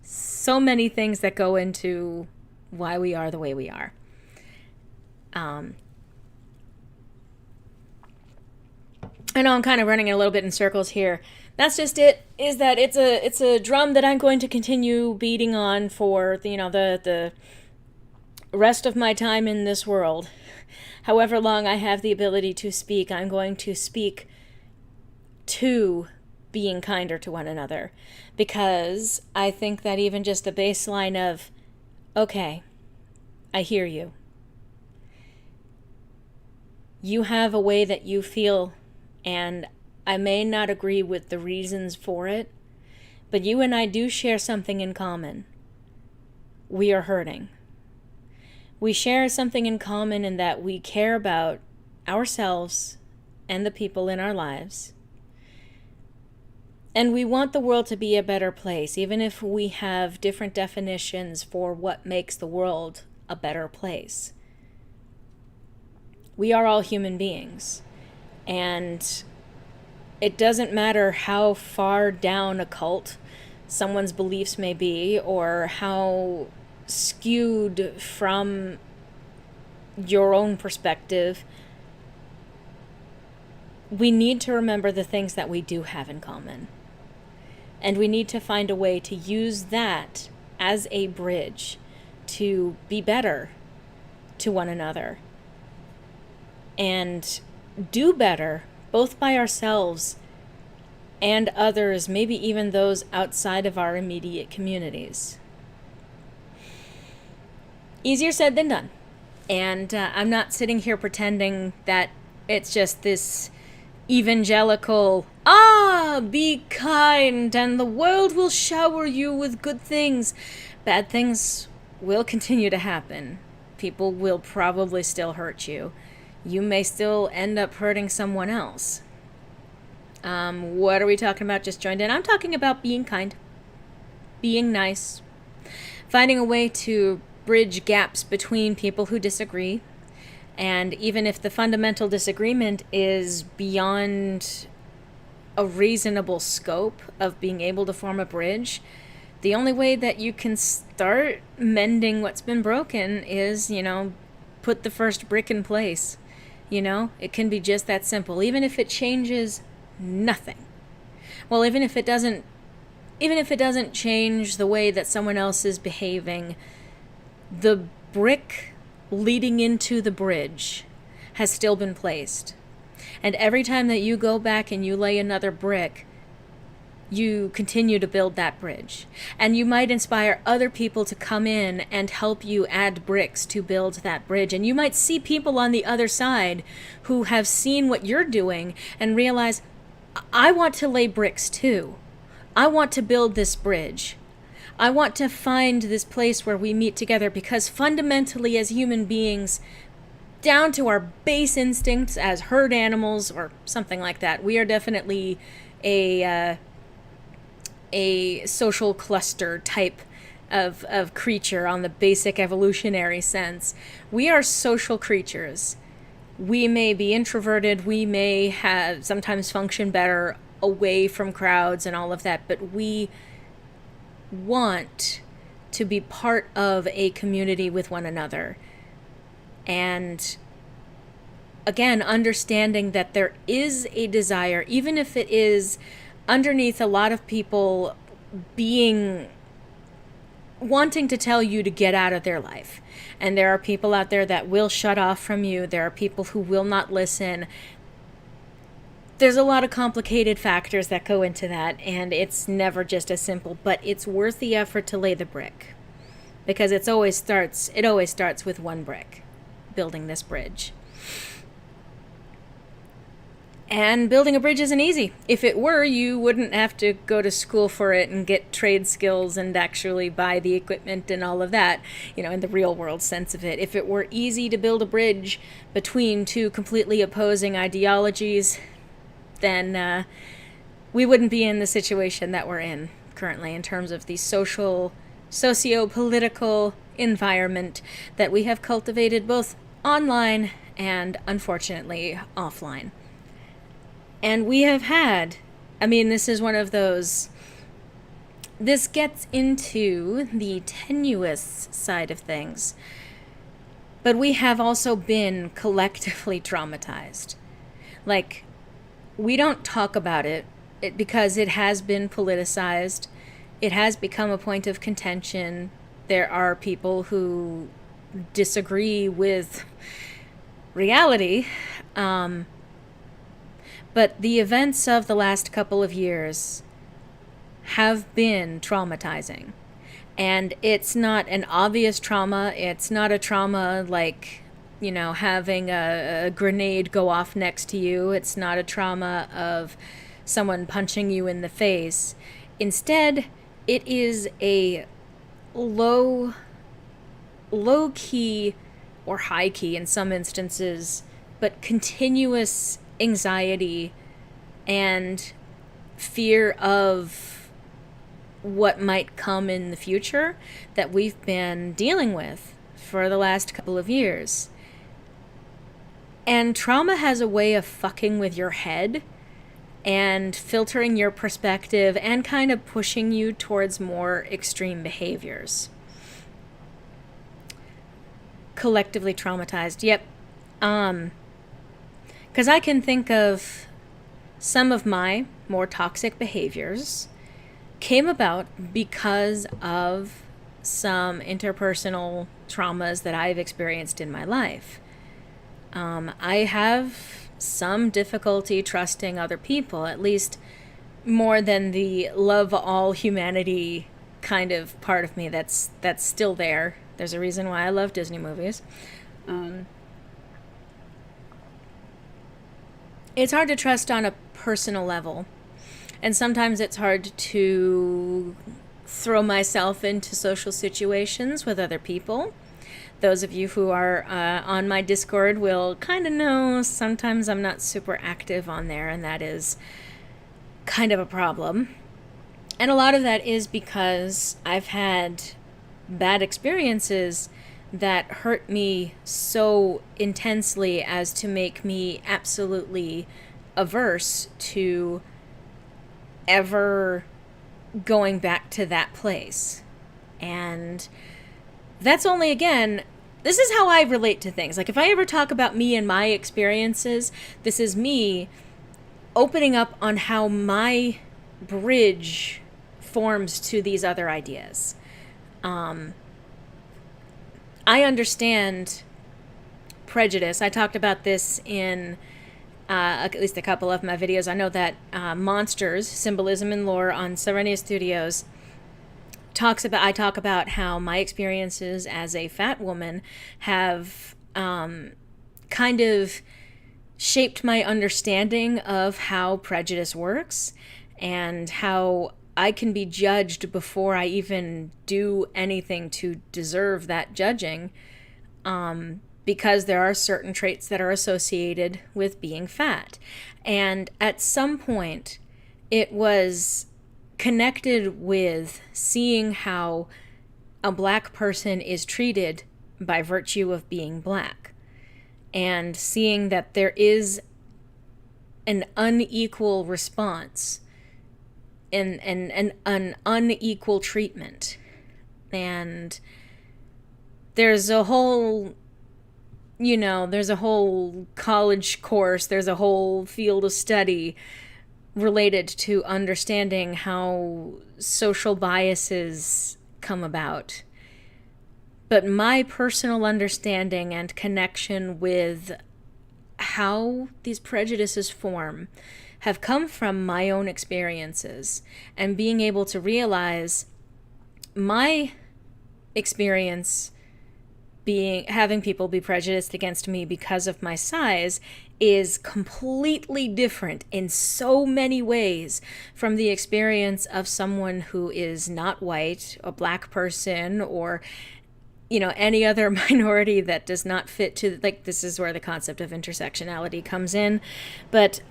[SPEAKER 1] so many things that go into why we are the way we are. I know I'm kind of running a little bit in circles here. That's just it, is that it's a drum that I'm going to continue beating on for the rest of my time in this world. However long I have the ability to speak, I'm going to speak to being kinder to one another. Because I think that even just the baseline of, okay, I hear you. You have a way that you feel, and I may not agree with the reasons for it, but you and I do share something in common. We are hurting. We share something in common in that we care about ourselves and the people in our lives. And we want the world to be a better place, even if we have different definitions for what makes the world a better place. We are all human beings. And it doesn't matter how far down a cult someone's beliefs may be, or how skewed from your own perspective. We need to remember the things that we do have in common. And we need to find a way to use that as a bridge to be better to one another. And do better, both by ourselves and others, maybe even those outside of our immediate communities. Easier said than done. And I'm not sitting here pretending that it's just this evangelical, be kind and the world will shower you with good things. Bad things will continue to happen. People will probably still hurt you. You may still end up hurting someone else. What are we talking about? Just joined in. I'm talking about being kind, being nice, finding a way to bridge gaps between people who disagree. And even if the fundamental disagreement is beyond a reasonable scope of being able to form a bridge, the only way that you can start mending what's been broken is, put the first brick in place. It can be just that simple, even if it changes nothing. Well, even if it doesn't change the way that someone else is behaving, the brick leading into the bridge has still been placed. And every time that you go back and you lay another brick, you continue to build that bridge. And you might inspire other people to come in and help you add bricks to build that bridge. And you might see people on the other side who have seen what you're doing and realize, I want to lay bricks too. I want to build this bridge. I want to find this place where we meet together, because fundamentally as human beings, down to our base instincts as herd animals or something like that, we are definitely a social cluster type of creature on the basic evolutionary sense. We are social creatures. We may be introverted, we may have sometimes function better away from crowds and all of that, but we want to be part of a community with one another. And again, understanding that there is a desire, even if it is underneath a lot of people wanting to tell you to get out of their life. And there are people out there that will shut off from you. There are people who will not listen. There's a lot of complicated factors that go into that, and it's never just as simple, but it's worth the effort to lay the brick, because it always starts with one brick, building this bridge. And building a bridge isn't easy. If it were, you wouldn't have to go to school for it and get trade skills and actually buy the equipment and all of that, in the real world sense of it. If it were easy to build a bridge between two completely opposing ideologies, then we wouldn't be in the situation that we're in currently in terms of the socio-political environment that we have cultivated both online and, unfortunately, offline. And we have had, this is one of those, this gets into the tenuous side of things, but we have also been collectively traumatized. Like, we don't talk about it because it has been politicized. It has become a point of contention. There are people who disagree with reality. But the events of the last couple of years have been traumatizing. And it's not an obvious trauma. It's not a trauma like, having a grenade go off next to you. It's not a trauma of someone punching you in the face. Instead, it is a low-key or high-key in some instances, but continuous anxiety and fear of what might come in the future that we've been dealing with for the last couple of years. And trauma has a way of fucking with your head and filtering your perspective and kind of pushing you towards more extreme behaviors. Collectively traumatized. Yep. Because I can think of some of my more toxic behaviors came about because of some interpersonal traumas that I've experienced in my life. I have some difficulty trusting other people, at least more than the love all humanity kind of part of me that's still there. There's a reason why I love Disney movies. It's hard to trust on a personal level, and sometimes it's hard to throw myself into social situations with other people. Those of you who are on my Discord will kind of know sometimes I'm not super active on there, and that is kind of a problem. And a lot of that is because I've had bad experiences that hurt me so intensely as to make me absolutely averse to ever going back to that place. And that's only, again, this is how I relate to things. Like, if I ever talk about me and my experiences, this is me opening up on how my bridge forms to these other ideas. I understand prejudice. I talked about this in at least a couple of my videos. I know that Monsters, Symbolism and Lore on Serenia Studios I talk about how my experiences as a fat woman have kind of shaped my understanding of how prejudice works and how I can be judged before I even do anything to deserve that judging, because there are certain traits that are associated with being fat. And at some point, it was connected with seeing how a black person is treated by virtue of being black, and seeing that there is an unequal response and an unequal treatment. And there's a whole college course, there's a whole field of study related to understanding how social biases come about. But my personal understanding and connection with how these prejudices form have come from my own experiences, and being able to realize my experience having people be prejudiced against me because of my size is completely different in so many ways from the experience of someone who is not white, a black person, or any other minority that does not fit to, this is where the concept of intersectionality comes in. But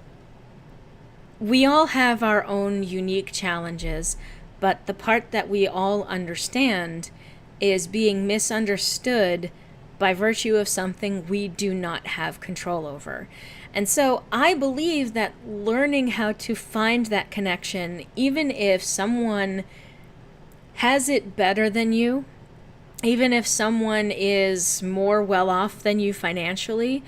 [SPEAKER 1] we all have our own unique challenges, but the part that we all understand is being misunderstood by virtue of something we do not have control over. And so I believe that learning how to find that connection, even if someone has it better than you, even if someone is more well off than you financially,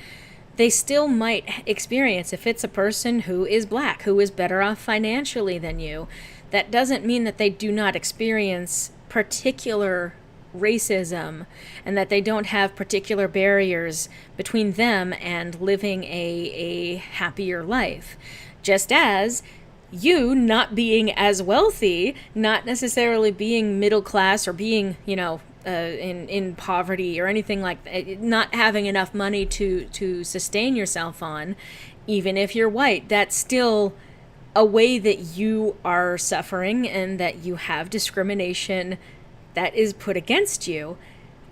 [SPEAKER 1] they still might experience, if it's a person who is black, who is better off financially than you, that doesn't mean that they do not experience particular racism and that they don't have particular barriers between them and living a happier life. Just as you not being as wealthy, not necessarily being middle class or being, in poverty or anything like that, not having enough money to sustain yourself on, even if you're white, that's still a way that you are suffering and that you have discrimination that is put against you.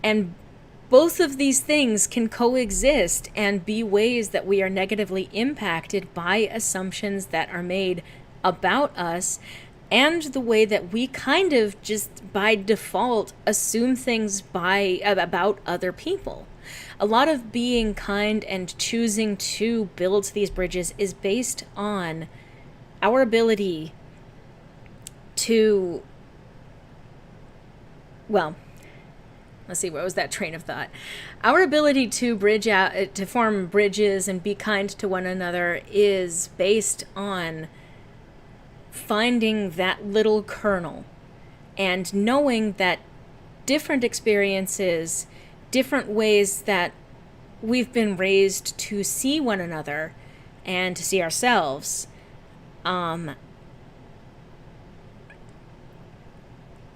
[SPEAKER 1] And both of these things can coexist and be ways that we are negatively impacted by assumptions that are made about us, and the way that we kind of just by default assume things about other people. A lot of being kind and choosing to build these bridges is based on our ability to, let's see, what was that train of thought? Our ability to to form bridges and be kind to one another is based on finding that little kernel and knowing that different experiences, different ways that we've been raised to see one another and to see ourselves,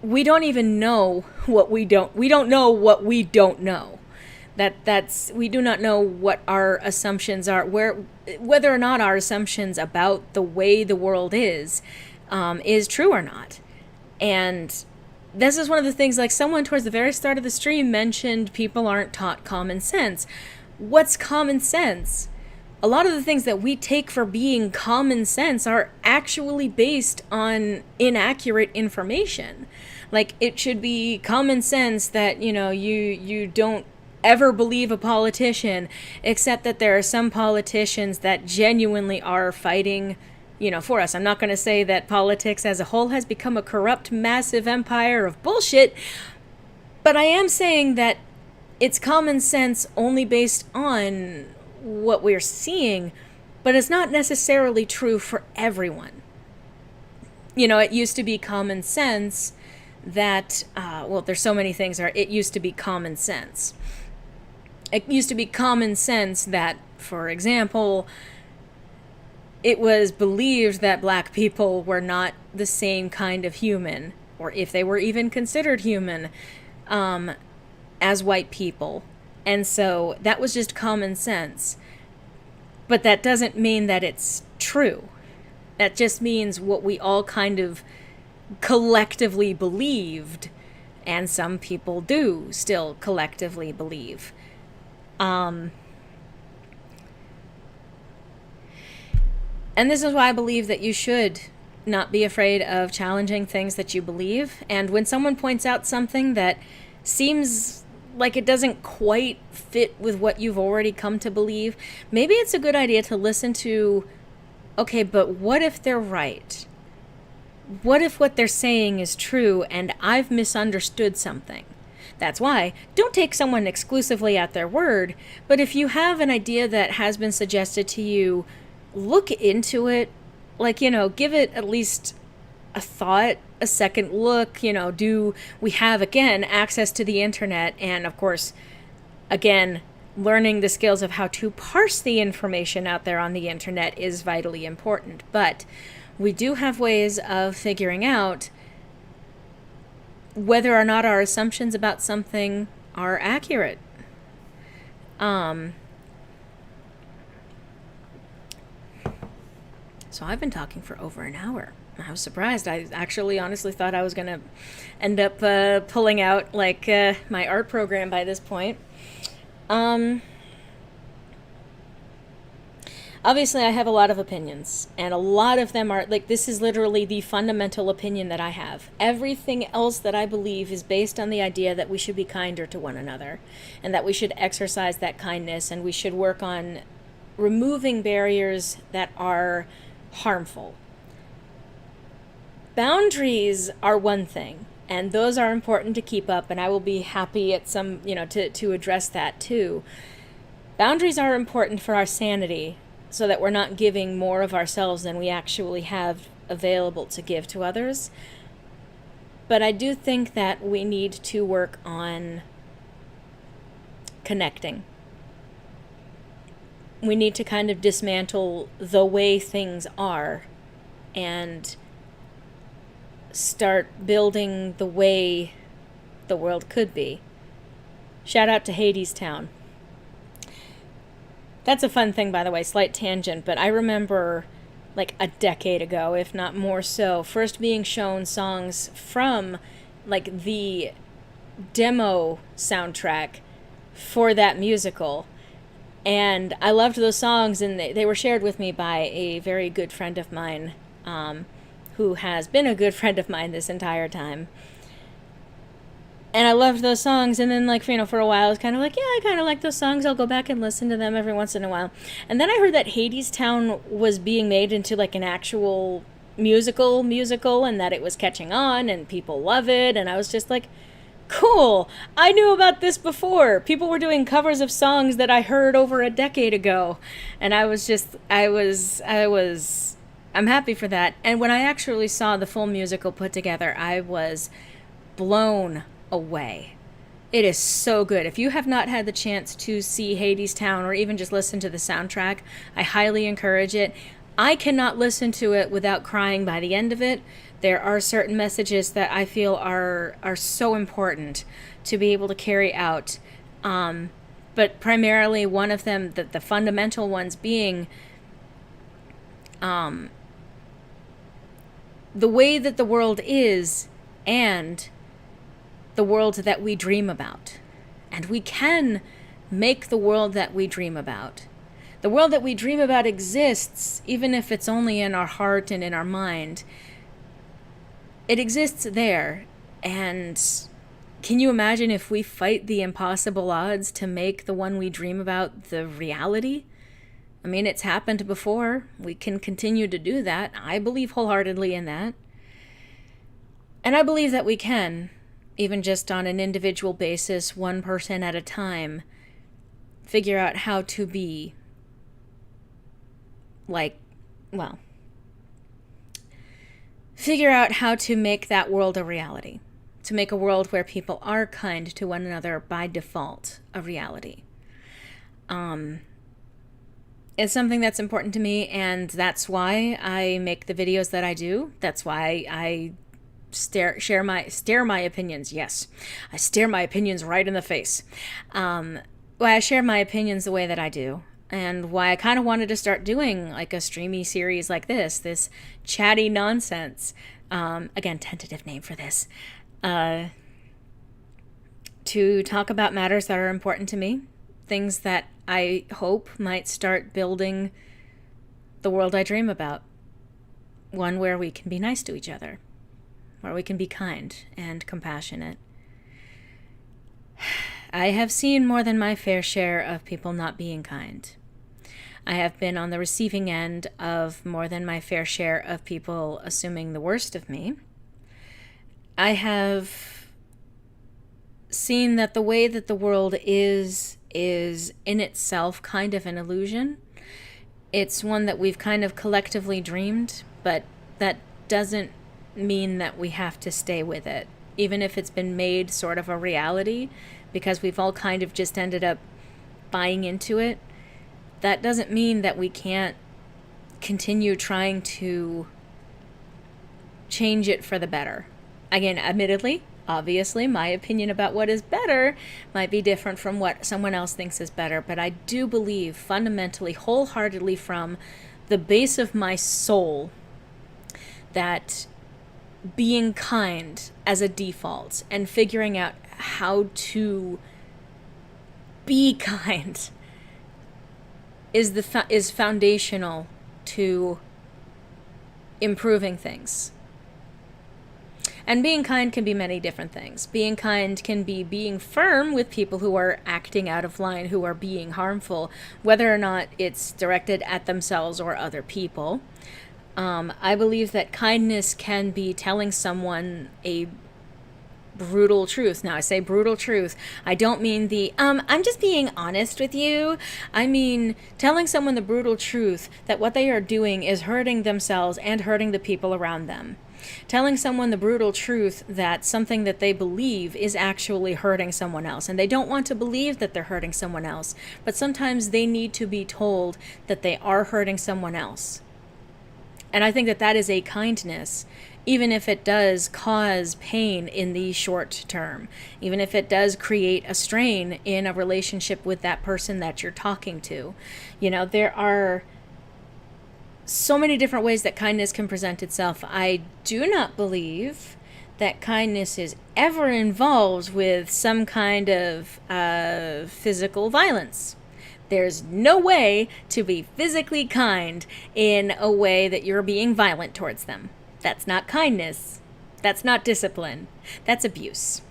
[SPEAKER 1] we don't even know what we don't know what we don't know. We do not know what our assumptions are, whether or not our assumptions about the way the world is true or not. And this is one of the things, like someone towards the very start of the stream mentioned people aren't taught common sense. What's common sense? A lot of the things that we take for being common sense are actually based on inaccurate information. Like, it should be common sense that, you don't ever believe a politician, except that there are some politicians that genuinely are fighting, for us. I'm not going to say that politics as a whole has become a corrupt, massive empire of bullshit, but I am saying that it's common sense only based on what we're seeing, but it's not necessarily true for everyone. It used to be common sense that, there's so many things. It used to be common sense. It used to be common sense that, for example, it was believed that black people were not the same kind of human, or if they were even considered human, as white people. And so that was just common sense. But that doesn't mean that it's true. That just means what we all kind of collectively believed, and some people do still collectively believe. And this is why I believe that you should not be afraid of challenging things that you believe. And when someone points out something that seems like it doesn't quite fit with what you've already come to believe, maybe it's a good idea to listen to, okay, but what if they're right? What if what they're saying is true and I've misunderstood something? That's why, don't take someone exclusively at their word, but if you have an idea that has been suggested to you, look into it, like, give it at least a thought, a second look. Do we have, again, access to the internet? And of course, again, learning the skills of how to parse the information out there on the internet is vitally important. But we do have ways of figuring out whether or not our assumptions about something are accurate. So I've been talking for over an hour. I was surprised. I actually honestly thought I was going to end up pulling out my art program by this point. Obviously, I have a lot of opinions, and a lot of them are, this is literally the fundamental opinion that I have. Everything else that I believe is based on the idea that we should be kinder to one another, and that we should exercise that kindness, and we should work on removing barriers that are harmful. Boundaries are one thing, and those are important to keep up, and I will be happy at some, to address that too. Boundaries are important for our sanity, so that we're not giving more of ourselves than we actually have available to give to others. But I do think that we need to work on connecting. We need to kind of dismantle the way things are and start building the way the world could be. Shout out to Hadestown. That's a fun thing, by the way, slight tangent, but I remember a decade ago, if not more so, first being shown songs from the demo soundtrack for that musical. And I loved those songs, and they were shared with me by a very good friend of mine, who has been a good friend of mine this entire time. And I loved those songs, and then, for a while, I was kind of yeah, I kind of like those songs. I'll go back and listen to them every once in a while. And then I heard that Hadestown was being made into, an actual musical, and that it was catching on, and people love it, and I was just cool, I knew about this before. People were doing covers of songs that I heard over a decade ago, and I'm happy for that. And when I actually saw the full musical put together, I was blown away. It is so good. If you have not had the chance to see Hadestown or even just listen to the soundtrack, I highly encourage it. I cannot listen to it without crying by the end of it. There are certain messages that I feel are so important to be able to carry out. But primarily one of them, the fundamental ones being the way that the world is and the world that we dream about. And we can make the world that we dream about. The world that we dream about exists, even if it's only in our heart and in our mind. It exists there. And can you imagine if we fight the impossible odds to make the one we dream about the reality? I mean, it's happened before. We can continue to do that. I believe wholeheartedly in that. And I believe that we can, even just on an individual basis, one person at a time, figure out how to be figure out how to make that world a reality. To make a world where people are kind to one another by default a reality. It's something that's important to me, and that's why I make the videos that I do. That's why I stare my opinions. Yes, I stare my opinions right in the face. Why I share my opinions the way that I do, and why I kind of wanted to start doing like a streamy series like this chatty nonsense. Again, tentative name for this. To talk about matters that are important to me, things that I hope might start building the world I dream about. One where we can be nice to each other, where we can be kind and compassionate. I have seen more than my fair share of people not being kind. I have been on the receiving end of more than my fair share of people assuming the worst of me. I have seen that the way that the world is in itself kind of an illusion. It's one that we've kind of collectively dreamed, but that doesn't mean that we have to stay with it, even if it's been made sort of a reality, because we've all kind of just ended up buying into it. That doesn't mean that we can't continue trying to change it for the better. Again, admittedly, obviously, my opinion about what is better might be different from what someone else thinks is better, but I do believe fundamentally, wholeheartedly, from the base of my soul, that being kind as a default and figuring out how to be kind is foundational to improving things. And being kind can be many different things. Being kind can be being firm with people who are acting out of line, who are being harmful, whether or not it's directed at themselves or other people. I believe that kindness can be telling someone a brutal truth. Now, I say brutal truth. I don't mean I'm just being honest with you. I mean telling someone the brutal truth that what they are doing is hurting themselves and hurting the people around them. Telling someone the brutal truth that something that they believe is actually hurting someone else. And they don't want to believe that they're hurting someone else, but sometimes they need to be told that they are hurting someone else. And I think that that is a kindness, even if it does cause pain in the short term, even if it does create a strain in a relationship with that person that you're talking to. You know, there are so many different ways that kindness can present itself. I do not believe that kindness is ever involved with some kind of physical violence. There's no way to be physically kind in a way that you're being violent towards them. That's not kindness. That's not discipline. That's abuse.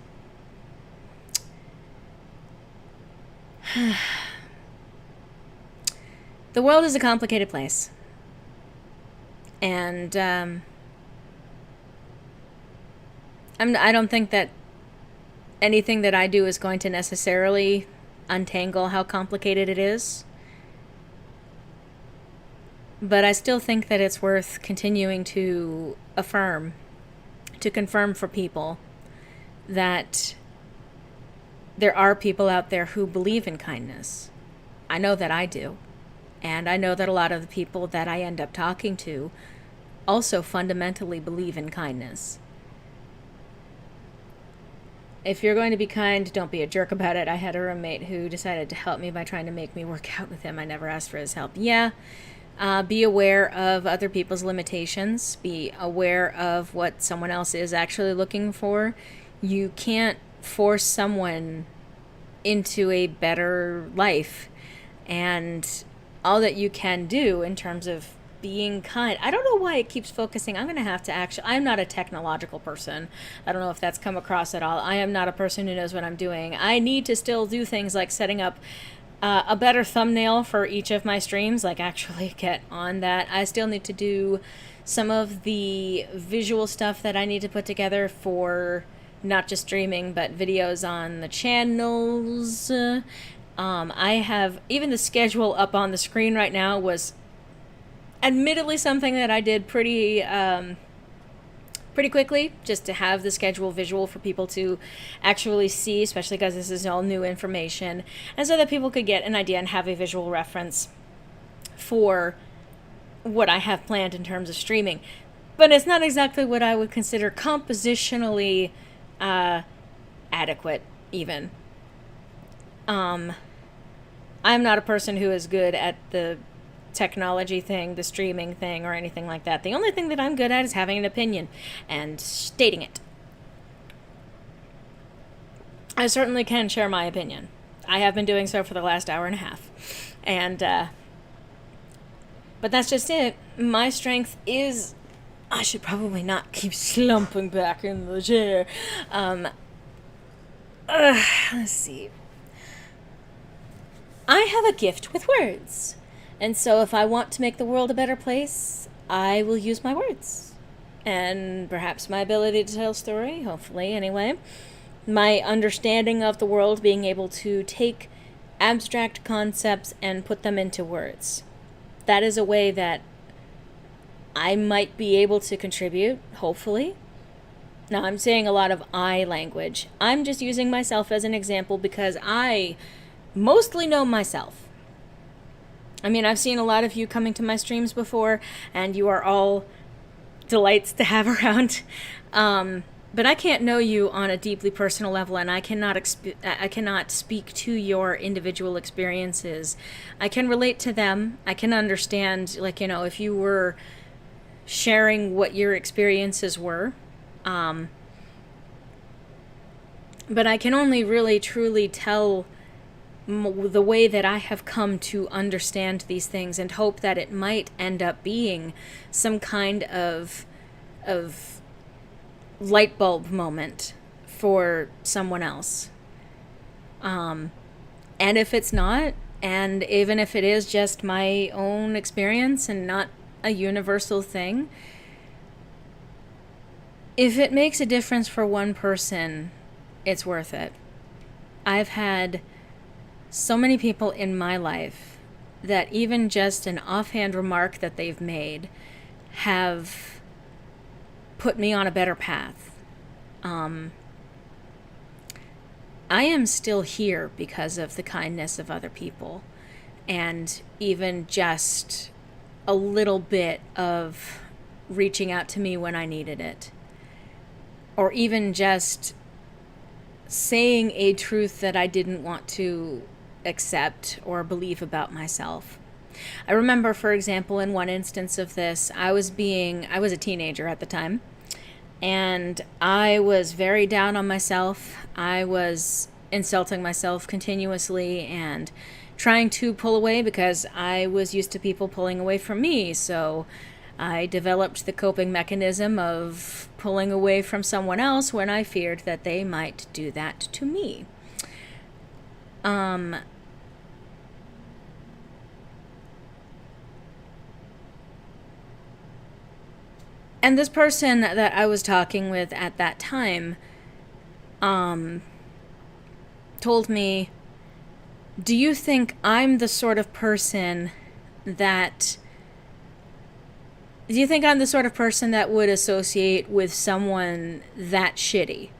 [SPEAKER 1] The world is a complicated place. And I don't think that anything that I do is going to necessarily untangle how complicated it is. But I still think that it's worth continuing to confirm for people that there are people out there who believe in kindness. I know that I do. And I know that a lot of the people that I end up talking to also fundamentally believe in kindness. If you're going to be kind, don't be a jerk about it. I had a roommate who decided to help me by trying to make me work out with him. I never asked for his help. Yeah, be aware of other people's limitations. Be aware of what someone else is actually looking for. You can't force someone into a better life. And all that you can do in terms of being kind. I don't know why it keeps focusing. I'm going to have to I'm not a technological person. I don't know if that's come across at all. I am not a person who knows what I'm doing. I need to still do things like setting up a better thumbnail for each of my streams, like actually get on that. I still need to do some of the visual stuff that I need to put together for not just streaming, but videos on the channels. I have, even the schedule up on the screen right now was admittedly something that I did pretty quickly, just to have the schedule visual for people to actually see, especially because this is all new information, and so that people could get an idea and have a visual reference. for what I have planned in terms of streaming. But it's not exactly what I would consider compositionally adequate, even. I'm not a person who is good at the technology thing, the streaming thing, or anything like that. The only thing that I'm good at is having an opinion and stating it. I certainly can share my opinion. I have been doing so for the last hour and a half. And, but that's just it. My strength is, I should probably not keep slumping back in the chair. Let's see. I have a gift with words. And so if I want to make the world a better place, I will use my words. And perhaps my ability to tell a story, hopefully anyway. My understanding of the world, being able to take abstract concepts and put them into words. That is a way that I might be able to contribute, hopefully. Now, I'm saying a lot of I language. I'm just using myself as an example because I mostly know myself. I mean, I've seen a lot of you coming to my streams before, and you are all delights to have around. But I can't know you on a deeply personal level, and I cannot speak to your individual experiences. I can relate to them. I can understand, like, you know, if you were sharing what your experiences were. But I can only really truly tell the way that I have come to understand these things, and hope that it might end up being some kind of light bulb moment for someone else. And if it's not, and even if it is just my own experience and not a universal thing, if it makes a difference for one person, it's worth it. I've had so many people in my life that even just an offhand remark that they've made have put me on a better path. I am still here because of the kindness of other people, and even just a little bit of reaching out to me when I needed it, or even just saying a truth that I didn't want to accept or believe about myself. I remember, for example, in one instance of this, I was a teenager at the time, and I was very down on myself. I was insulting myself continuously and trying to pull away because I was used to people pulling away from me. So I developed the coping mechanism of pulling away from someone else when I feared that they might do that to me. And this person that I was talking with at that time told me, do you think I'm the sort of person that would associate with someone that shitty?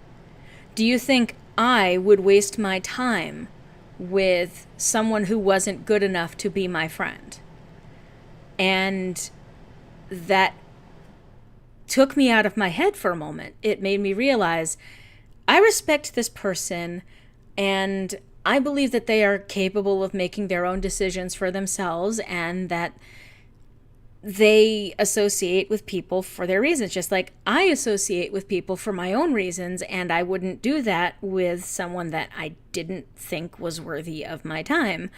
[SPEAKER 1] Do you think I would waste my time with someone who wasn't good enough to be my friend? And that took me out of my head for a moment. It made me realize I respect this person, and I believe that they are capable of making their own decisions for themselves, and that they associate with people for their reasons, just like I associate with people for my own reasons, and I wouldn't do that with someone that I didn't think was worthy of my time.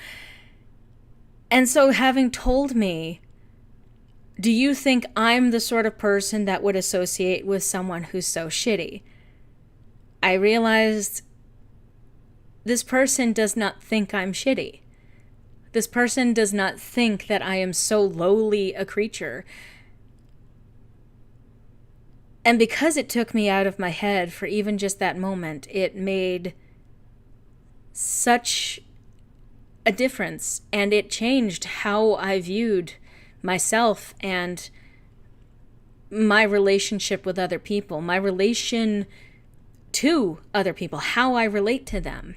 [SPEAKER 1] And so, having told me, do you think I'm the sort of person that would associate with someone who's so shitty? I realized this person does not think I'm shitty. This person does not think that I am so lowly a creature. And because it took me out of my head for even just that moment, it made such a difference, and it changed how I viewed myself and my relationship with other people, my relation to other people, how I relate to them.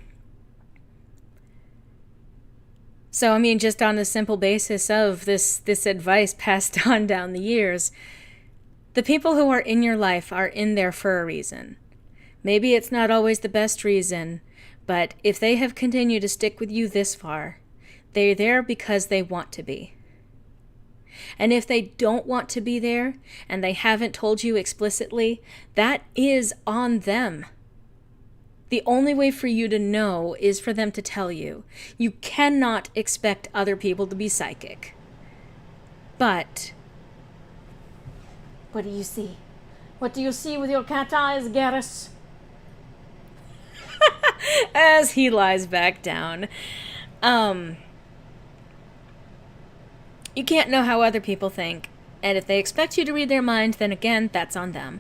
[SPEAKER 1] So, I mean, just on the simple basis of this advice passed on down the years, the people who are in your life are in there for a reason. Maybe it's not always the best reason, but if they have continued to stick with you this far, they're there because they want to be. And if they don't want to be there, and they haven't told you explicitly, that is on them. The only way for you to know is for them to tell you. You cannot expect other people to be psychic. But what do you see? What do you see with your cat eyes, Garrus? As he lies back down. You can't know how other people think, and if they expect you to read their mind, then again, that's on them.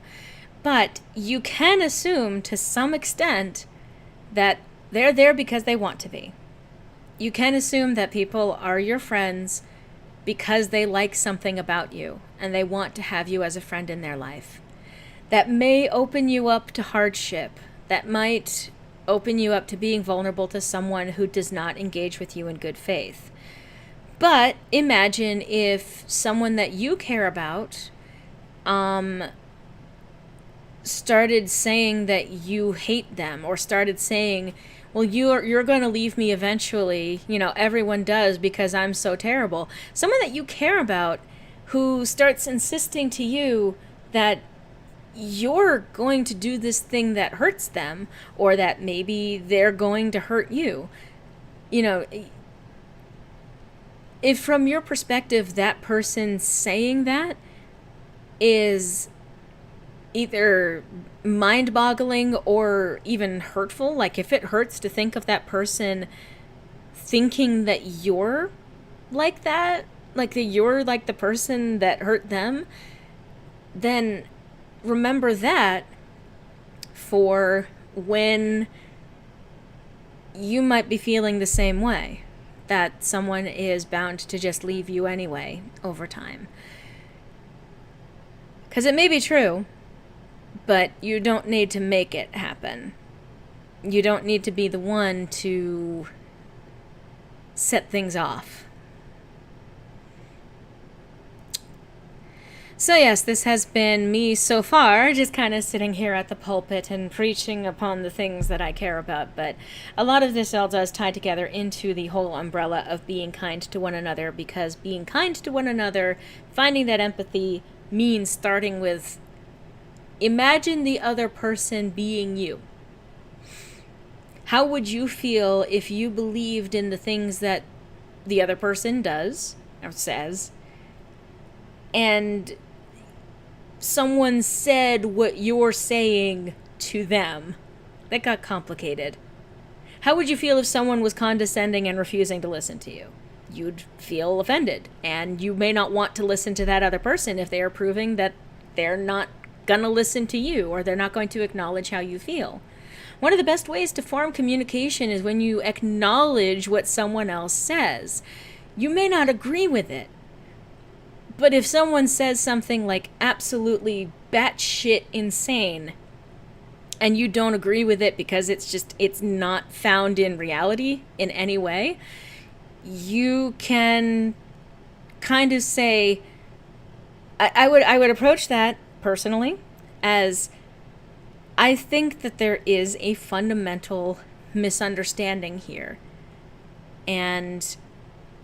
[SPEAKER 1] But you can assume to some extent that they're there because they want to be. You can assume that people are your friends because they like something about you, and they want to have you as a friend in their life. That may open you up to hardship. That might open you up to being vulnerable to someone who does not engage with you in good faith. But imagine if someone that you care about started saying that you hate them, or started saying, well, you're going to leave me eventually, everyone does because I'm so terrible. Someone that you care about who starts insisting to you that you're going to do this thing that hurts them, or that maybe they're going to hurt you. If from your perspective that person saying that is either mind-boggling or even hurtful, like if it hurts to think of that person thinking that you're like that, like that you're like the person that hurt them, then remember that for when you might be feeling the same way, that someone is bound to just leave you anyway over time. Because it may be true, but you don't need to make it happen. You don't need to be the one to set things off. So yes, this has been me so far, just kind of sitting here at the pulpit and preaching upon the things that I care about, but a lot of this all does tie together into the whole umbrella of being kind to one another, because being kind to one another, finding that empathy, means starting with, imagine the other person being you. How would you feel if you believed in the things that the other person does, or says, and someone said what you're saying to them? That got complicated. How would you feel if someone was condescending and refusing to listen to you? You'd feel offended, and you may not want to listen to that other person if they are proving that they're not going to listen to you, or they're not going to acknowledge how you feel. One of the best ways to form communication is when you acknowledge what someone else says. You may not agree with it, but if someone says something like absolutely batshit insane, and you don't agree with it because it's not found in reality in any way, you can kind of say, I would approach that personally as, I think that there is a fundamental misunderstanding here, and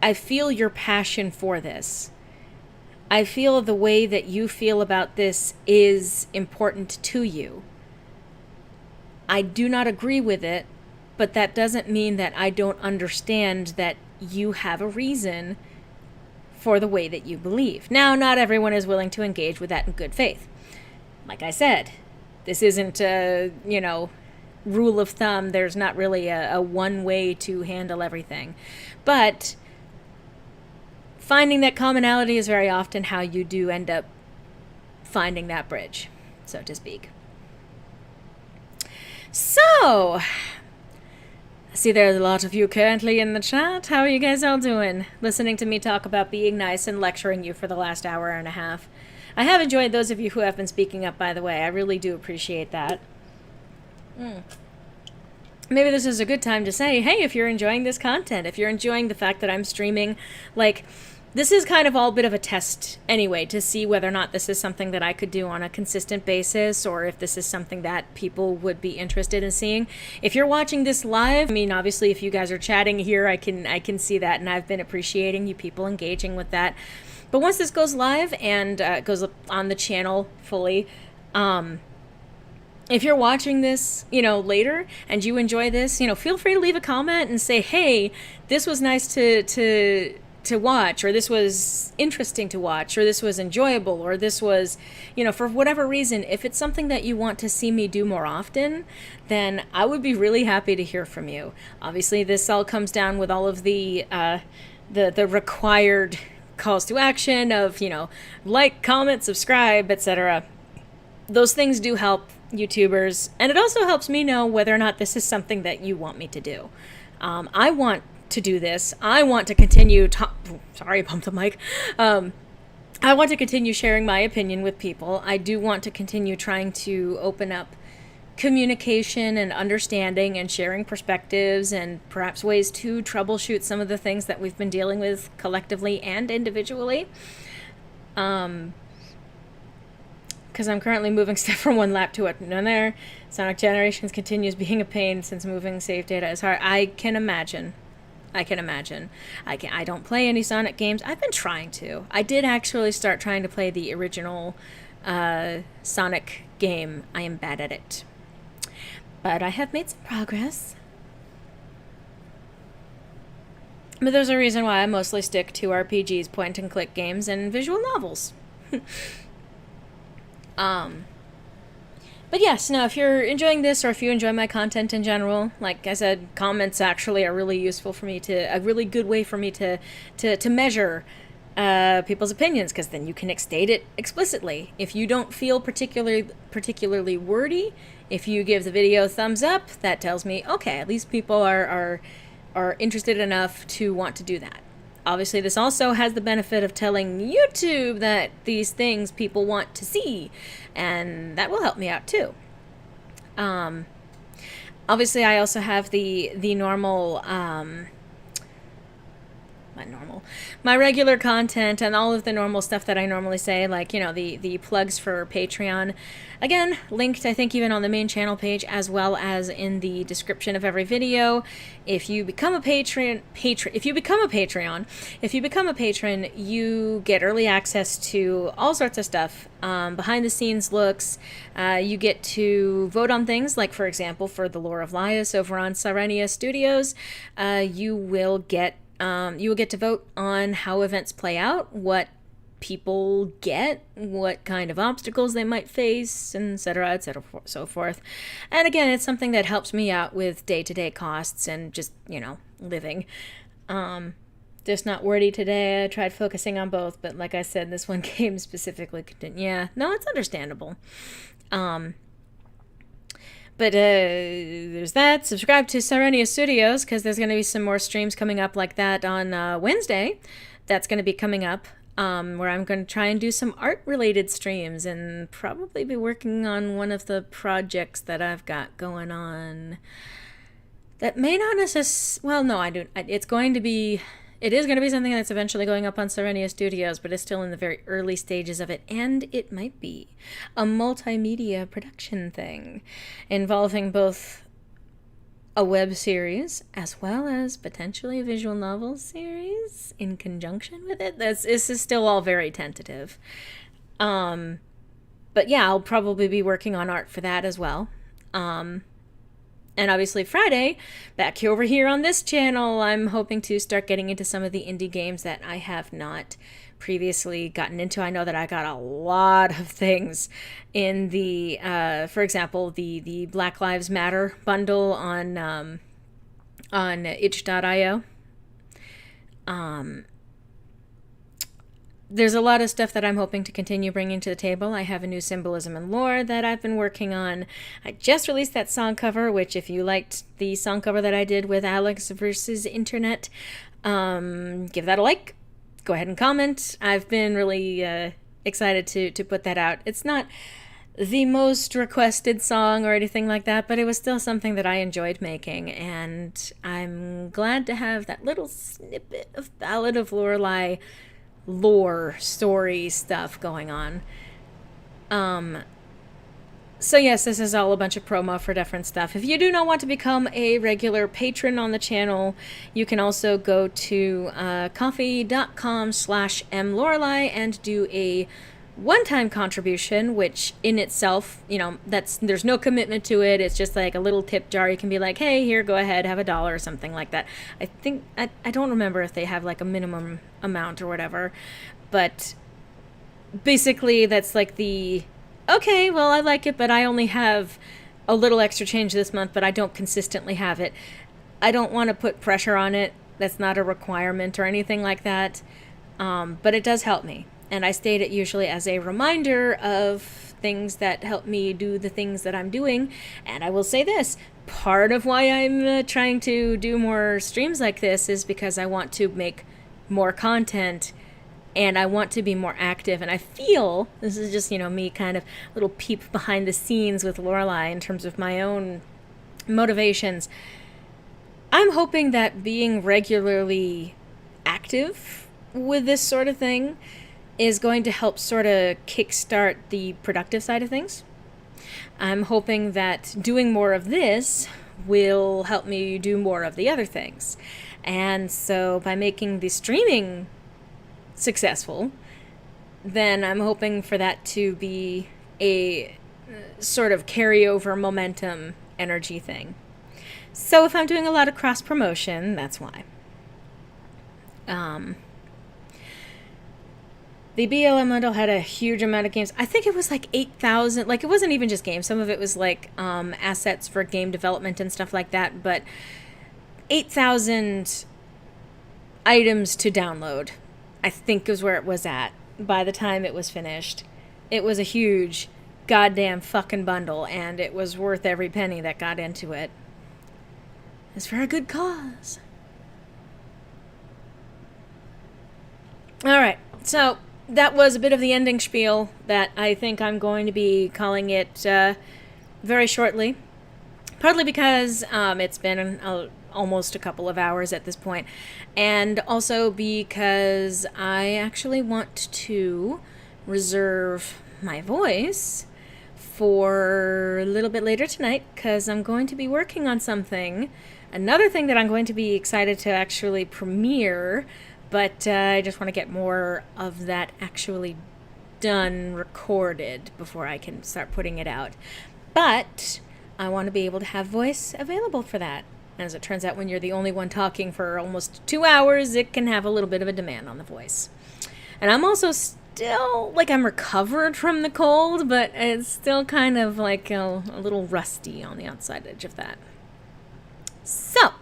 [SPEAKER 1] I feel your passion for this. I feel the way that you feel about this is important to you. I do not agree with it, but that doesn't mean that I don't understand that you have a reason for the way that you believe. Now, not everyone is willing to engage with that in good faith. Like I said, this isn't a, rule of thumb. There's not really a one way to handle everything. But finding that commonality is very often how you do end up finding that bridge, so to speak. So, I see there's a lot of you currently in the chat. How are you guys all doing? Listening to me talk about being nice and lecturing you for the last hour and a half. I have enjoyed those of you who have been speaking up, by the way. I really do appreciate that. maybe this is a good time to say, hey, if you're enjoying this content, if you're enjoying the fact that I'm streaming, like, this is kind of all a bit of a test anyway to see whether or not this is something that I could do on a consistent basis, or if this is something that people would be interested in seeing. If you're watching this live, I mean, obviously if you guys are chatting here, I can see that, and I've been appreciating you people engaging with that. But once this goes live and goes up on the channel fully, if you're watching this, later and you enjoy this, feel free to leave a comment and say, hey, this was nice to watch, or this was interesting to watch, or this was enjoyable, or this was, for whatever reason. If it's something that you want to see me do more often, then I would be really happy to hear from you. Obviously, this all comes down with all of the required calls to action of, like, comment, subscribe, etc. Those things do help YouTubers, and it also helps me know whether or not this is something that you want me to do. I want to do this. I want to continue sorry, bumped the mic. I want to continue sharing my opinion with people. I do want to continue trying to open up communication and understanding and sharing perspectives and perhaps ways to troubleshoot some of the things that we've been dealing with collectively and individually. Because I'm currently moving stuff from one lap to another. Sonic Generations continues being a pain since moving save data is hard. I can imagine. I don't play any Sonic games. I've been trying to. I did actually start trying to play the original Sonic game. I am bad at it. But I have made some progress. But there's a reason why I mostly stick to RPGs, point-and-click games, and visual novels. But yes, now if you're enjoying this, or if you enjoy my content in general, like I said, comments actually are really useful for me a really good way for me to measure people's opinions, because then you can state it explicitly. If you don't feel particularly wordy, if you give the video a thumbs up, that tells me, okay, at least people are interested enough to want to do that. Obviously, this also has the benefit of telling YouTube that these things people want to see, and that will help me out too. Obviously, I also have the normal, my regular content and all of the normal stuff that I normally say, like, the plugs for Patreon. Again, linked, I think, even on the main channel page, as well as in the description of every video. If you become a patron, you get early access to all sorts of stuff, behind the scenes looks. You get to vote on things, like, for example, for the Lore of Laius over on Sirenia Studios, you will get to vote on how events play out, what people get, what kind of obstacles they might face, etc., so forth. And again, it's something that helps me out with day-to-day costs and just, living. Just not wordy today. I tried focusing on both, but like I said, this one game specifically couldn't. Yeah, no, it's understandable. But there's that. Subscribe to Sirenia Studios, because there's going to be some more streams coming up like that on Wednesday. That's going to be coming up, where I'm going to try and do some art-related streams and probably be working on one of the projects that I've got going on. That may not necessarily... Well, no, it is going to be something that's eventually going up on Sirenia Studios, but it's still in the very early stages of it, and it might be a multimedia production thing involving both a web series as well as potentially a visual novel series in conjunction with it. This is still all very tentative. But yeah, I'll probably be working on art for that as well. And obviously Friday, back over here on this channel, I'm hoping to start getting into some of the indie games that I have not previously gotten into. I know that I got a lot of things in the, for example, the Black Lives Matter bundle on itch.io. There's a lot of stuff that I'm hoping to continue bringing to the table. I have a new symbolism and lore that I've been working on. I just released that song cover, which if you liked the song cover that I did with Alex versus Internet, give that a like. Go ahead and comment. I've been really excited to put that out. It's not the most requested song or anything like that, but it was still something that I enjoyed making, and I'm glad to have that little snippet of Ballad of Lorelei lore story stuff going on. So yes, this is all a bunch of promo for different stuff. If you do not want to become a regular patron on the channel, you can also go to coffee.com/mlorelei and do a one-time contribution, which in itself, there's no commitment to it. It's just like a little tip jar. You can be like, hey, here, go ahead, have $1 or something like that. I don't remember if they have like a minimum amount or whatever, but basically that's like the, okay, well, I like it, but I only have a little extra change this month, but I don't consistently have it. I don't want to put pressure on it. That's not a requirement or anything like that. But it does help me. And I state it usually as a reminder of things that help me do the things that I'm doing. And I will say this, part of why I'm trying to do more streams like this is because I want to make more content and I want to be more active. And I feel, this is just, me kind of a little peep behind the scenes with Lorelei in terms of my own motivations. I'm hoping that being regularly active with this sort of thing is going to help sort of kickstart the productive side of things. I'm hoping that doing more of this will help me do more of the other things. And so by making the streaming successful, then I'm hoping for that to be a sort of carryover momentum energy thing. So if I'm doing a lot of cross promotion, that's why. The BLM bundle had a huge amount of games. I think it was like 8,000. Like, it wasn't even just games. Some of it was like assets for game development and stuff like that. But 8,000 items to download, I think, is where it was at by the time it was finished. It was a huge goddamn fucking bundle, and it was worth every penny that got into it. It's for a good cause. All right, so that was a bit of the ending spiel that I think I'm going to be calling it very shortly. Partly because it's been almost a couple of hours at this point, and also because I actually want to reserve my voice for a little bit later tonight, because I'm going to be working on something. Another thing that I'm going to be excited to actually premiere, but I just want to get more of that actually done, recorded, before I can start putting it out. But I want to be able to have voice available for that. As it turns out, when you're the only one talking for almost 2 hours, it can have a little bit of a demand on the voice. And I'm also still, like, I'm recovered from the cold, but it's still kind of like a little rusty on the outside edge of that. So,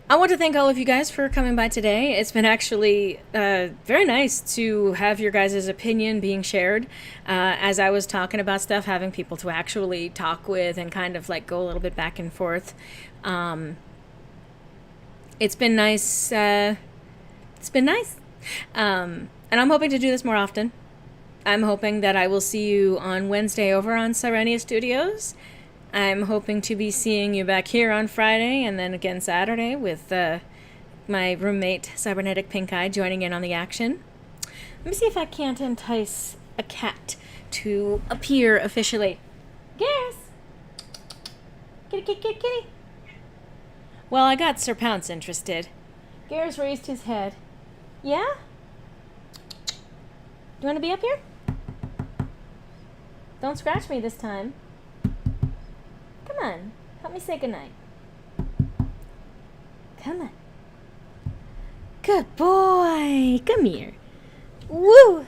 [SPEAKER 1] I want to thank all of you guys for coming by today. It's been actually very nice to have your guys' opinion being shared. As I was talking about stuff, having people to actually talk with and kind of like go a little bit back and forth. It's been nice. It's been nice. And I'm hoping to do this more often. I'm hoping that I will see you on Wednesday over on Sirenia Studios. I'm hoping to be seeing you back here on Friday and then again Saturday with my roommate, Cybernetic Pink Eye, joining in on the action. Let me see if I can't entice a cat to appear officially. Garrus! Kitty, kitty, kitty, kitty. Well, I got Sir Pounce interested. Garrus raised his head. Yeah? Do you want to be up here? Don't scratch me this time. Come on, help me say goodnight. Come on. Good boy. Come here. Woo!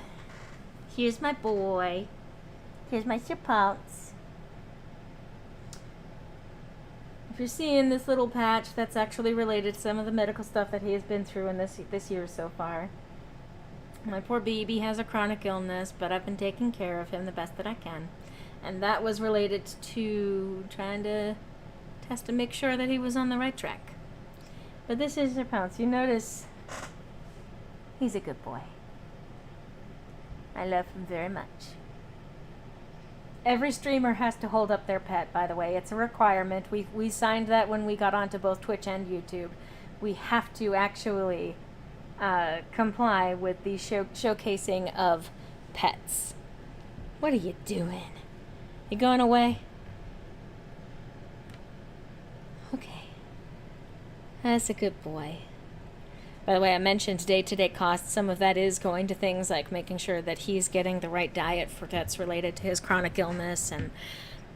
[SPEAKER 1] Here's my boy. Here's my Sir Pounce. If you're seeing this little patch, that's actually related to some of the medical stuff that he has been through in this year so far. My poor baby has a chronic illness, but I've been taking care of him the best that I can. And that was related to trying to test to make sure that he was on the right track. But this is Sir Pounce. You notice he's a good boy. I love him very much. Every streamer has to hold up their pet, by the way. It's a requirement. We signed that when we got onto both Twitch and YouTube. We have to actually comply with the showcasing of pets. What are you doing? You going away? Okay. That's a good boy. By the way, I mentioned day-to-day costs. Some of that is going to things like making sure that he's getting the right diet for that's related to his chronic illness and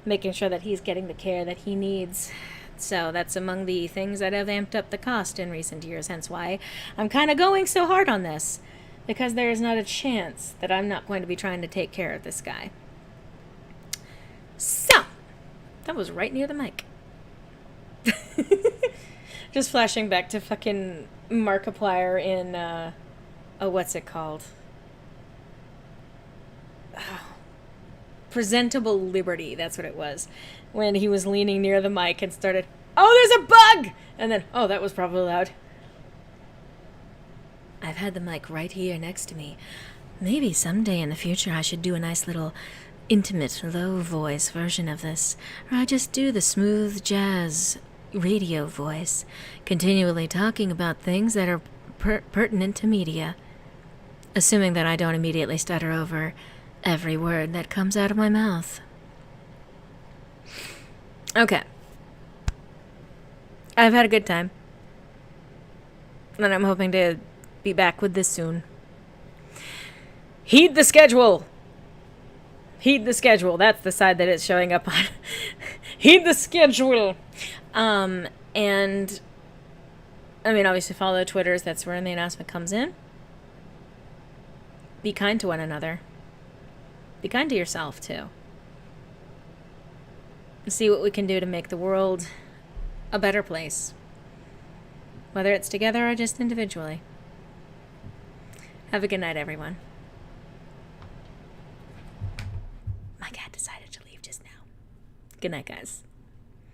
[SPEAKER 1] making sure that he's getting the care that he needs. So that's among the things that have amped up the cost in recent years, hence why I'm kind of going so hard on this, because there is not a chance that I'm not going to be trying to take care of this guy. So, that was right near the mic. Just flashing back to fucking Markiplier in, what's it called? Oh, Presentable Liberty, that's what it was. When he was leaning near the mic and started, oh, there's a bug! And then, oh, that was probably loud. I've had the mic right here next to me. Maybe someday in the future I should do a nice little intimate, low voice version of this, or I just do the smooth jazz radio voice, continually talking about things that are pertinent to media, assuming that I don't immediately stutter over every word that comes out of my mouth. Okay. I've had a good time, and I'm hoping to be back with this soon. Heed the schedule! Heed the schedule. That's the side that it's showing up on. Heed the schedule! And, I mean, obviously follow the Twitters. That's where the announcement comes in. Be kind to one another. Be kind to yourself, too. See what we can do to make the world a better place. Whether it's together or just individually. Have a good night, everyone. My cat decided to leave just now. Good night, guys.